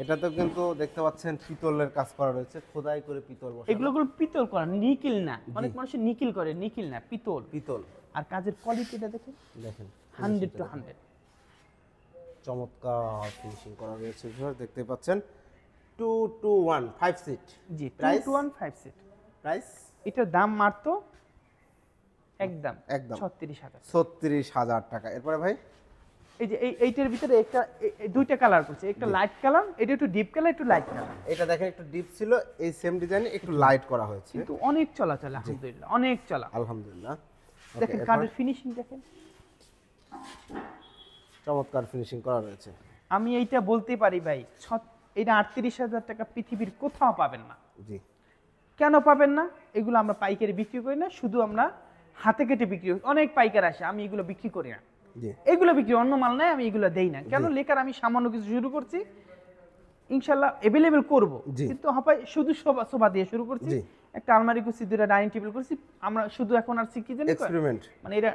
এটাতেও কিন্তু দেখতে পাচ্ছেন পিতলের কাজ করা রয়েছে, খোদাই করে পিতল বসানো। এগুলো পিতল করা, নিকেল না। অনেক মানুষ নিকেল করে, নিকেল না, পিতল। পিতল। আর কাজের কোয়ালিটিটা দেখেন, দেখেন 100 to 100 চমৎকার ফিনিশিং করা রয়েছে ভিউয়ার্স, দেখতে পাচ্ছেন। 2215 সিট, জি, প্রাইস 2215 সিট। প্রাইস এটার দাম মাত্র একদম একদম 36,000। 36,000 টাকা। এরপরে ভাই এই যে এইটার ভিতরে একটা দুইটা কালার করছে, একটা লাইট কালার, এটা একটু ডিপ কালার, একটু লাইট কালার। এটা দেখেন একটু ডিপ ছিল, এই সেম ডিজাইনে একটু লাইট করা হয়েছে, কিন্তু অনেক চলাচল, আলহামদুলিল্লাহ অনেক চলা। আলহামদুলিল্লাহ। দেখেন কাঠের ফিনিশিং দেখেন, চমৎকার ফিনিশিং করা রয়েছে। আমি এইটা বলতে পারি ভাই, এটা 38,000 টাকা পৃথিবীর কোথাও পাবেন না। জি, কেন পাবেন না? এগুলো আমরা পাইকারি বিক্রি করি না, শুধু আমরা হাতে কেটে বিক্রি করি। অনেক পাইকার আসে, আমি এগুলো বিক্রি করি না। জি, এগুলো বিক্রি, অন্য মাল নাই, আমি এগুলো দেই না। কেন? লেকার আমি সামান্য কিছু শুরু করছি, ইনশাল্লাহ অ্যাভেলেবেল করব, কিন্তু হয় শুধু সোফা দিয়ে শুরু করছি, একটা আলমারি করছি, দুটো ডাইনিং টেবিল করছি। আমরা শুধু এখন আর শিখি জানি এক্সপেরিমেন্ট, মানে এটা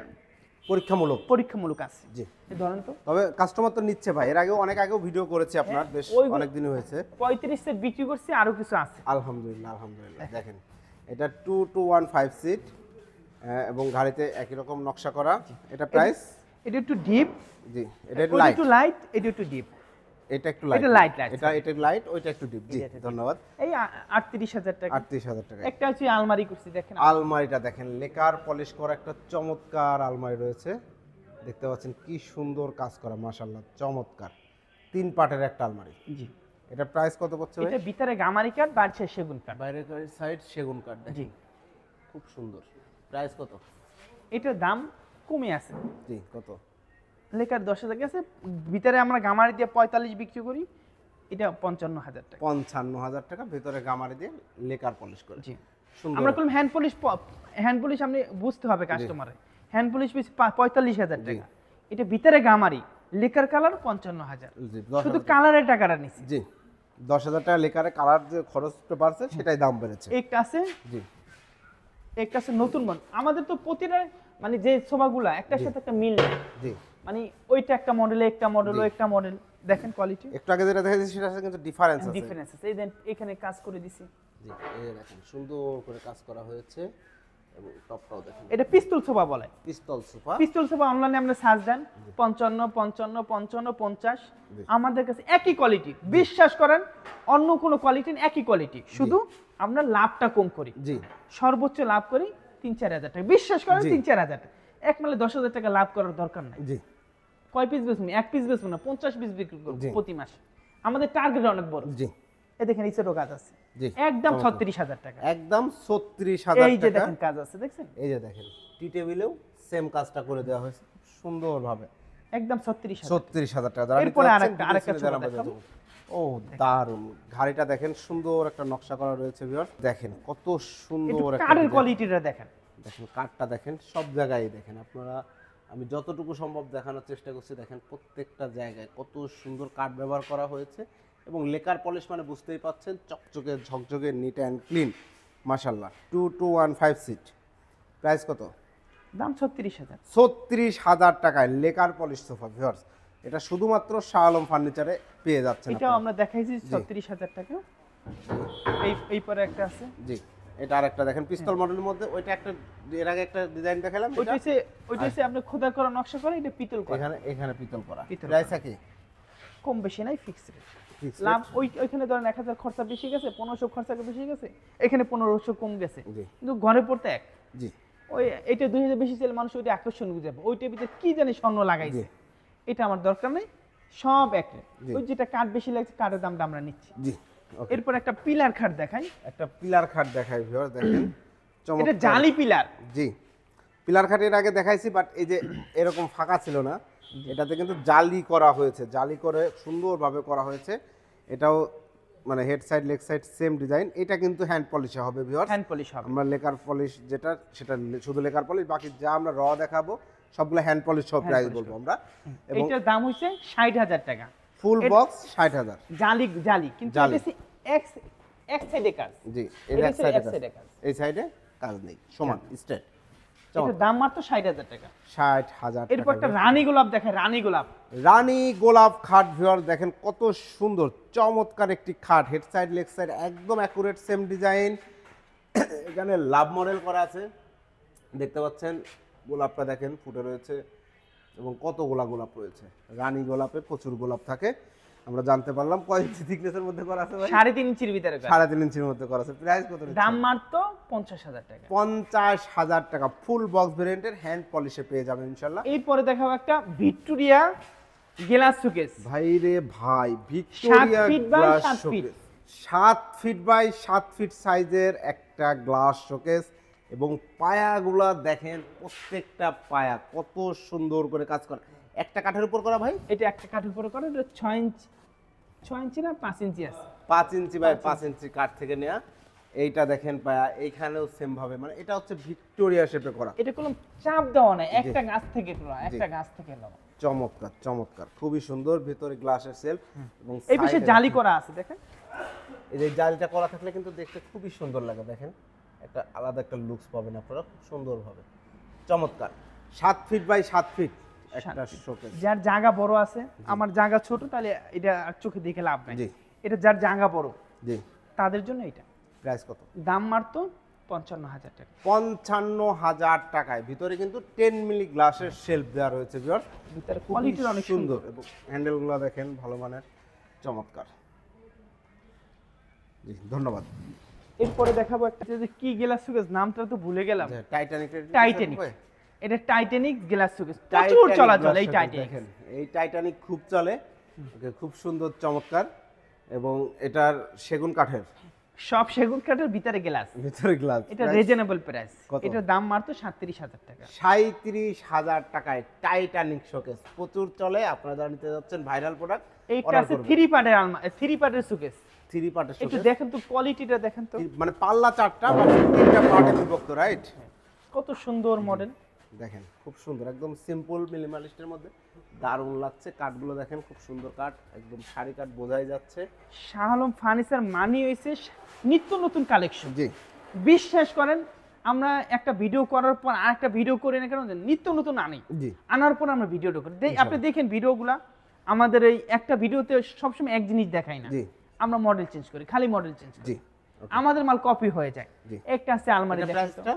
পরীক্ষামূলক আছে। জি, এই ধরেন তো, তবে কাস্টমার তো নিচ্ছে ভাই, এর আগেও অনেক আগেও ভিডিও করেছি আপনার, বেশ অনেক দিন হয়েছে। 35 সেট বিক্রি করছি, আরো কিছু আছে। আলহামদুলিল্লাহ আলহামদুলিল্লাহ। দেখেন এটা 2215 সিট এবং গাড়িতে একই রকম নকশা করা। এটা প্রাইস, এটা একটু ডিপ, জি এটা একটু লাইট, এটা একটু ডিপ, এটা একটু লাইট, এটা লাইট, ওইটা একটু ডিপ। জি ধন্যবাদ। এই 38,000 টাকা, 38,000 টাকা। একটা হচ্ছে আলমারি করছি, দেখেন আলমারিটা দেখেন, লেকার পলিশ করা একটা চমৎকার আলমারি রয়েছে, দেখতে পাচ্ছেন কি সুন্দর কাজ করা, মাশাআল্লাহ চমৎকার। 3 পার্টের একটা আলমারি। জি, এটা প্রাইস কত পড়ছে ভাই? এটা ভিতরে গামারি কাঠ, বাইরে সেগুন কাঠ, বাইরের সাইড সেগুন কাঠ। জি খুব সুন্দর। প্রাইস কত? এটার দাম কমে আছে। জি কত? লেকার 10,000 গেছে, ভিতরে আমরা গামারি দিয়ে 45 বিক্রি করি, এটা 55,000 টাকা। 55,000 টাকা ভিতরে গামারি দিয়ে লেকার পলিশ করে। জি, সুন্দর। আমরা করলাম হ্যান্ড পলিশ আপনি বুঝতে হবে কাস্টমারে, হ্যান্ড পলিশ 45,000 টাকা, এটা ভিতরে গামারি, লেকার কালার 55,000, শুধু কালারের টাকাটা নিছি। জি 10,000 টাকা লেকারে কালার যে খরচটা বাড়ছে সেটাই দাম বেড়েছে। একটা আছে, জি একটা আছে নতুন মডেল। আমাদের তো প্রতিটা মানে যে সোফাগুলা একটার সাথে একটা মিল নেই, জি মানে ওইটা একটা মডেল, একটা মডেল, একটা মডেল, দেখেন কোয়ালিটি একটু আগে যেটা দেখাইছি সেটার সাথে কিন্তু ডিফারেন্স আছে। এই দেন এখানে কাজ করে দিছি। জি এই দেখেন সুন্দর করে কাজ করা হয়েছে এবং টপটাও দেখেন। এটা পিস্তল সোফা বলে, পিস্তল সোফা অনলাইনে আপনি সার্চ দেন 55 55 55 50, আমাদের কাছে একই কোয়ালিটি, বিশ্বাস করেন অন্য কোনো কোয়ালিটি একই কোয়ালিটি, শুধু আমরা লাভটা কম করি। জি সর্বোচ্চ লাভ করি 3-4 হাজার টাকা, বিশ্বাস করেন 3-4 হাজার টাকা, এক মালে 10,000 টাকা লাভ করার দরকার নাই। জি কয় পিস বেচবো? এক পিস বেচবো না, 50 পিস বিক্রি করবো প্রতি মাসে, আমাদের টার্গেট অনেক বড়। জি এই দেখেন এই ছোট কাজ আছে, জি একদম 36,000 টাকা, একদম 36,000 টাকা। এই যে দেখেন কাজ আছে, দেখছেন এই যে দেখেন টি টেবিলেও সেম কাজটা করে দেওয়া হয়েছে সুন্দরভাবে, একদম 36,000। 36,000 টাকা। এরপরে আরেকটা ছোট দেখাবো। ও দারুন, ঘাড়িটা দেখেন সুন্দর একটা নকশা করা রয়েছে ভিউয়ার্স, দেখেন কত সুন্দর একটা কাঠের কোয়ালিটিটা দেখেন, দেখেন কাঠটা দেখেন, সব জায়গায় দেখেন আপনারা, আমি যতটুকু সম্ভব দেখানোর চেষ্টা করছি, দেখেন প্রত্যেকটা জায়গায় কত সুন্দর কাঠ ব্যবহার করা হয়েছে এবং লেকার পলিশ মানে বুঝতেই পাচ্ছেন চকচকে ঝকঝকে, নিট অ্যান্ড ক্লিন, মাশাআল্লাহ। 2215 সিট, প্রাইস কত? দাম 36,000। 36,000 টাকায় লেকার পলিশ সোফা ভিউয়ার্স, এটা শুধুমাত্র শাহ আলম ফার্নিচারে পেয়ে যাচ্ছেন এটাও আমরা দেখাইছি 36,000 টাকা। এই পরে একটা আছে, জি এটা আরেকটা দেখেন পিস্তল মডেলের মধ্যে, ওইটা একটা এর আগে একটা ডিজাইন দেখালাম, ওইটা হচ্ছে আপনি খোদা করা নকশা করা, এটা পিতল করা, এখানে পিতল করা। পিতল প্রাইস কি? কম বেশি নাই, ফিক্স রেট। লাভ ওইখানে ধরেন 1000 খরচা বেশি গেছে, 1500 খরচা বেশি গেছে, এখানে 1500 কম গেছে, কিন্তু ঘরে পড়তে এক। জি ওই এটা 2000 বেশি ছিল, মানুষ ওইটা আকর্ষণ বুঝে যাবে, ওইটার ভিতরে কি জানি স্বর্ণ লাগাইছে, এটা আমার দরকার নেই, সব এক রেট। ওই যেটা কাঠ বেশি লাগছে, কাঠের দামটা আমরা নিচ্ছি। জি এরপর একটা পিলার খাট দেখাই, একটা পিলার খাট দেখাই ভিউয়ার্স, দেখেন এটা জালি পিলার। জি পিলার খাট এর আগে দেখাইছি, বাট এই যে এরকম ফাঁকা ছিল না, এটাতে কিন্তু জালি করা হয়েছে, জালি করে সুন্দরভাবে করা হয়েছে। এটাও মানে head side leg side same design. এটা কিন্তু হ্যান্ড পলিশে হবে ভিউয়ার্স, হ্যান্ড পলিশ হবে। আমরা লেকার পলিশ যেটা সেটা শুধু লেকার পলিশ, বাকি যা আমরা র দেখাবো সবগুলো হ্যান্ড পলিশ সব প্রাইস বলবো আমরা। এবং এটার দাম হইছে 60,000 টাকা, ফুল বক্স 60,000 জালি জালি, কিন্তু জালি। এটা এক সাইডে কাজ। জি এর এটা এক সাইডে এক সাইডে কাজ, এই সাইডে কাজ নেই, সমান স্ট্রেট। এটার দাম মাত্র 60,000 টাকা। 60,000 এরপর একটা রানী গোলাপ দেখায়, রানী গোলাপ। রানী গোলাপ খাট ভিউয়ার দেখেন কত সুন্দর চমৎকার একটি খাট, হেড সাইড লেগ সাইড একদম অ্যাকুরেট সেম ডিজাইন। এখানে লাভ মডেল করা আছে, দেখতে পাচ্ছেন গোলাপটা দেখেন ফুটে রয়েছে এবং কত গোলাপ রয়েছে। রানী গোলাপে প্রচুর গোলাপ থাকে, আমরা জানতে পারলাম। কয় ইঞ্চি থিকনেসের মধ্যে করা আছে ভাই? 3.5 ইঞ্চির ভিতরে কাজ। 3.5 ইঞ্চির মধ্যে করা আছে। প্রাইস কত? দাম মাত্র 50,000 টাকা। 50,000 টাকা ফুল বক্স ভেরিয়েন্টের হ্যান্ড পলিশে পেয়ে যাবেন ইনশাআল্লাহ। এরপরে দেখাবো একটা ভিক্টোরিয়া গ্লাস শোকেস। ভাই রে ভাই, Victoria 7 feet by glass 7 feet. Showcase, 7 feet by 7 feet সাইজের একটা গ্লাস শোকেস, এবং পায়াগুলা দেখেন প্রত্যেকটা পায়া কত সুন্দর করে কাজ করা। একটা কাঠের উপর করা ভাই? এটা একটা কাঠের উপরে করে, এটা 6 ইঞ্চি না 5 ইঞ্চি আছে, 5 ইঞ্চি বাই 5 ইঞ্চি কাঠ থেকে নেওয়া। এইটা দেখেন পায়া, এইখানেও সেম ভাবে, মানে এটা হচ্ছে ভিক্টোরিয়া শেপে করা। এটা কোনো চাপ দেওয়া নাই, একটা গাছ থেকে তোলা, একটা গাছ থেকে নেওয়া। চমৎকার চমৎকার, খুবই সুন্দর। ভিতরে গ্লাসের সেলফ এবং এই পাশে জালি করা আছে দেখেন। এই যে জালিটা করা থাকলে কিন্তু দেখতে খুবই সুন্দর লাগে, দেখেন একটা আলাদা একটা লুকস পাবেন আপনারা খুব সুন্দরভাবে। চমৎকার 7 ফিট বাই 7 ফিট একটা শোকেস। যার জায়গা বড় আছে, আমার জায়গা ছোট, তাহলে এটা আর চোখে দেখে লাভ নাই। জি এটা যার জায়গা বড়, জি তাদের জন্য এটা। প্রাইস কত? দাম মাত্র 55,000 টাকা। 55,000 টাকায় ভিতরে কিন্তু 10 মিলি গ্লাসের শেলফ দেওয়া রয়েছে ভিউয়ার, ভিতরে খুবই কোয়ালিটি অনেক সুন্দর। এবং হ্যান্ডেলগুলো দেখেন ভালো মানের, চমৎকার। জি ধন্যবাদ। এরপরে দেখাবো একটা যে কি গ্লাস শোকেস, নামটা তো ভুলে গেলাম। টাইটানিক। এটা টাইটানিক গ্লাস শোকেস, প্রচুর চলাচল এই টাইটানিক। দেখেন এই টাইটানিক খুব চলে, খুব সুন্দর চমৎকার, এবং এটার সেগুন কাঠের, সব সেগুন কাঠের ভিতরে গ্লাস, ভিতরে গ্লাস। এটা রিজনেবল প্রাইস। কত? এটার দাম মাত্র 37,000 টাকা। 37,000 টাকায় টাইটানিক শোকেস প্রচুর চলে। আপনারা যারা নিতে যাচ্ছেন ভাইরাল প্রোডাক্ট, এইটা আছে 3 পার্টের আলমারি, 3 পার্টের শোকেস। 3 পার্টের একটু শোকেস, দেখেন তো কোয়ালিটিটা দেখেন তো, মানে পাল্লা 4টা বা 3টা পার্টে বিভক্ত, রাইট? কত সুন্দর মডেল। দেখেন খুব সুন্দর, একদম সিম্পল মিনিমালিস্টের মধ্যে দারুণ লাগছে। কাঠগুলো দেখেন খুব সুন্দর কাঠ, একদম শাড়ি কাঠ বোঝাই যাচ্ছে। শাহ আলম ফার্নিচার মানি হইছে নিত্য নতুন কালেকশন। জি বিশ্বাস করেন, আমরা একটা ভিডিও করার পর আরেকটা ভিডিও করি না কেন, নিত্য নতুন আনি, জি আনার পর আমরা ভিডিওটা করি। আপনি দেখেন ভিডিওগুলা, আমাদের এই একটা ভিডিওতে সবসময় এক জিনিস দেখাই না, জি আমরা মডেল চেঞ্জ করি, খালি মডেল চেঞ্জ করি, জি আমাদের মাল কপি হয়ে যায়। জি। একটা আছে আলমারি, এটা প্রাইসটা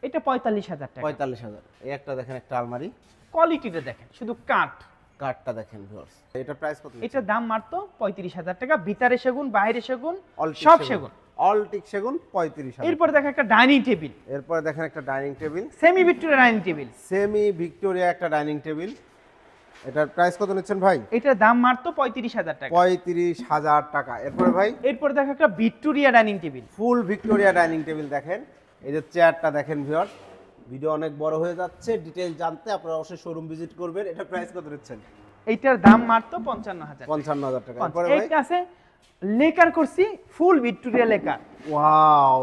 এটা 45,000 টাকা। 45,000। এই একটা দেখেন একটা আলমারি, কোয়ালিটিটা দেখেন, শুধু কাঠ। কাঠটা দেখেন ভিউয়ার্স। এটা প্রাইস কত? এটা দাম মাত্র 35,000 টাকা। ভিতরে সেগুন, বাইরে সেগুন, All teak সব সেগুন। অল টিক সেগুন 35,000। এরপর দেখেন একটা ডাইনিং টেবিল, এরপরে দেখেন একটা dining table, semi Victoria dining table. Semi Victoria একটা ডাইনিং টেবিল। এটার প্রাইস কত নিচ্ছেন ভাই? এটার দাম মাত্র 35,000 টাকা। 35,000 টাকা। এরপরে ভাই এরপর দেখো একটা ভিক্টোরিয়া ডাইনিং টেবিল, ফুল ভিক্টোরিয়া ডাইনিং টেবিল দেখেন। এই যে চেয়ারটা দেখেন ভিউয়ার, ভিডিও অনেক বড় হয়ে যাচ্ছে, ডিটেইল জানতে আপনারা অবশ্যই শোরুম ভিজিট করবেন। এটা প্রাইস কত নিচ্ছেন? এইটার দাম মাত্র 55,000 টাকা। 55,000 টাকা। এরপরে ভাই এইটা আছে লেকার করছি, ফুল ভিক্টোরিয়া লেকার। ওয়াও,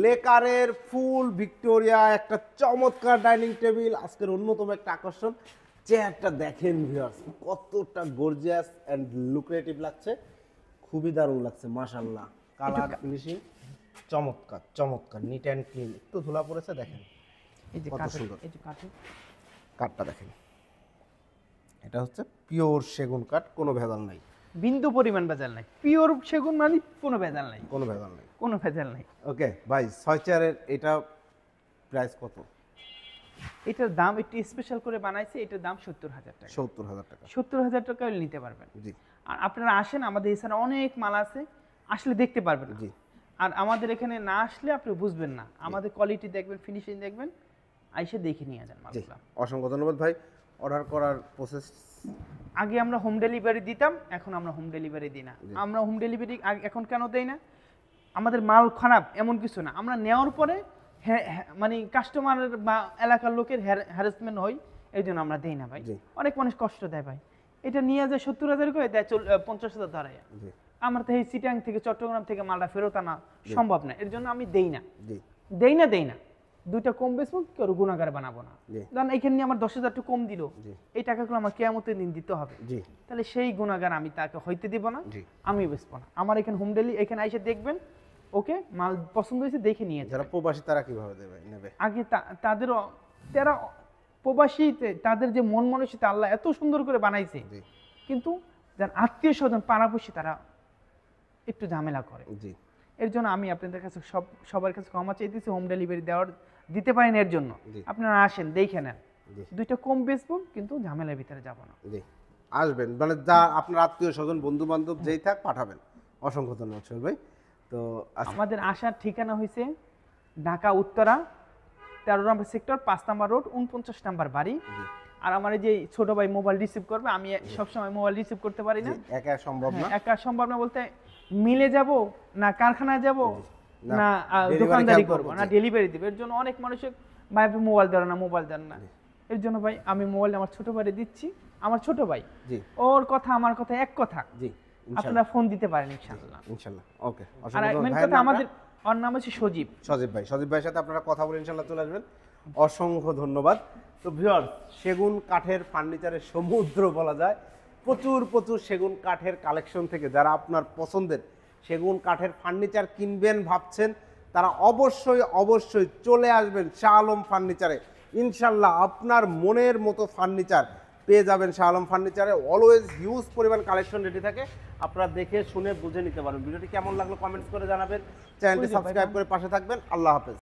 লেকারের ফুল ভিক্টোরিয়া একটা চমৎকার ডাইনিং টেবিল, আজকের অন্যতম একটা আকর্ষণ। চেয়ারটা দেখেন ভিউয়ার্স, কতটা গর্জিয়াস এন্ড লুক্রেটিভ লাগছে, খুবই দারুণ লাগছে মাশাআল্লাহ। কালার ফিনিশিং চমৎকার চমৎকার, নিট এন্ড ক্লিন। একটু ধুলা পড়েছে দেখেন, এই যে কত কাঠের, সুন্দর। এই যে কাঠের কাঠটা দেখেন, এটা হচ্ছে পিওর সেগুন কাঠ, কোনো ভেজাল নাই, বিন্দু পরিমাণ ভেজাল নাই, পিওর সেগুন মানে কোনো ভেজাল নাই, কোনো ভেজাল নাই। কোনো ভেজাল নাই। ওকে ভাই, 6 চেয়ারের এটা প্রাইস কত? এটার দাম একটু স্পেশাল করে বানাইছে, এটার দাম 70,000 টাকা। 70,000 টাকা। 70,000 টাকা হলে নিতে পারবেন। জি আর আপনারা আসেন, আমাদের এছাড়া অনেক মাল আছে, আসলে দেখতে পারবেন। জি। আর আমাদের এখানে না আসলে আপনি বুঝবেন না, আমাদের কোয়ালিটি দেখবেন, ফিনিশিং দেখবেন, আইসা দেখে নিয়ে যান জি, মালগুলো। অসংখ্য ধন্যবাদ ভাই। অর্ডার করার প্রসেস? আগে আমরা হোম ডেলিভারি দিতাম, এখন আমরা হোম ডেলিভারি দিই না। আমরা হোম ডেলিভারি এখন কেন দেই না? আমাদের মাল খারাপ এমন কিছু না, আমরা নেওয়ার পরে মানে কাস্টমারের বা এলাকার লোকের হ্যারাসমেন্ট হয়, এই জন্য আমরা দেই না ভাই। জি। অনেক মানুষ কষ্ট দেয় ভাই, এটা নিয়ে যায় 70,000 করে দেয়, 50,000 ধরায়। জি আমার তো এই চিটাং থেকে চট্টগ্রাম থেকে মালটা ফেরত আনা সম্ভব না, এর জন্য আমি দেই না, জি দেই না। দুইটা কম বেচবো, কেউ গুণাগার বানাবো না। জি। কারণ এখানে নিয়ে আমার 10,000 টাকা কম দিল, জি। এই টাকাগুলো আমার কেয়ামতের দিন দিতে হবে। জি তাহলে সেই গুণাগার আমি তাকে হইতে দিব না, জি। আমি বেচবো না। আমার এখানে হোম ডেলি, এখানে এসে দেখবেন, ওকে মাল পছন্দ হয়েছে দেখে নিয়ে যাবেন। যারা প্রবাসী তারা কিভাবে নেবে? আগে তাদেরও, তারা প্রবাসীতে তাদের যে মন মানসিকতা আল্লাহ এত সুন্দর করে বানাইছে, জি কিন্তু যার আত্মীয় স্বজন পাড়াপড়শি তারা একটু ঝামেলা করে। জি। এর জন্য আমি আপনাদের কাছে সবার কাছে ক্ষমা চাইতেছি, হোম ডেলিভারি দিতে পারেন, এর জন্য জি। আপনারা আসেন, দেখে নেন। জি। দুইটা কম বেচবো, কিন্তু ঝামেলার ভিতরে যাব না। জি, আসবেন, মানে যা আপনার আত্মীয় স্বজন বন্ধু বান্ধব যেই থাক পাঠাবেন। অসংখ্য ধন্যবাদ সোহেল ভাই। তো আমাদের আসার ঠিকানা হয়েছে ঢাকা উত্তরা 13 নম্বর সেক্টর, 5 নম্বর রোড, 49 নম্বর বাড়ি। আর আমার এই যে ছোট ভাই মোবাইল রিসিভ করবে, আমি সবসময় মোবাইল রিসিভ করতে পারি না। একা সম্ভব না। একা সম্ভব না বলতে, মিলে যাব না কারখানায় যাব না, না delivery দোকানদারি help করব করবো, না জি। ডেলিভারি দিব। এর জন্য অনেক মানুষের ভাই আপনি মোবাইল দেন না, মোবাইল দেন না। এর জন্য ভাই আমি মোবাইল আমার ছোট ভাইরে দিচ্ছি, আমার ছোট ভাই, জি ওর কথা আমার কথা এক কথা, জি, আপনারা ফোন দিতে পারেন ইনশাআল্লাহ। ইনশাল্লাহ। ওকে, আর অসংখ্য ধন্যবাদ। মেন ভাইয়ের কথা, নামটা? আমাদের ওর নাম হচ্ছে সজীব। সজীব ভাই, সজীব ভাইয়ের সাথে আপনারা কথা বলে ইনশাল্লাহ চলে আসবেন। অসংখ্য ধন্যবাদ। তো ভিউয়ার্স, সেগুন কাঠের ফার্নিচারের সমুদ্র বলা যায়। প্রচুর প্রচুর সেগুন কাঠের কালেকশন থেকে যারা আপনার পছন্দের সেগুন কাঠের ফার্নিচার কিনবেন ভাবছেন, তারা অবশ্যই অবশ্যই চলে আসবেন শাহ আলম ফার্নিচারে। ইনশাল্লাহ আপনার মনের মতো ফার্নিচার পেয়ে যাবেন শাহ আলম ফার্নিচারে। অলওয়েজ হিউজ পরিমাণ কালেকশন রেডি থাকে, আপনারা দেখে শুনে বুঝে নিতে পারেন। ভিডিওটি কেমন লাগলো কমেন্টস করে জানাবেন, চ্যানেলটি সাবস্ক্রাইব করে পাশে থাকবেন। আল্লাহ হাফেজ।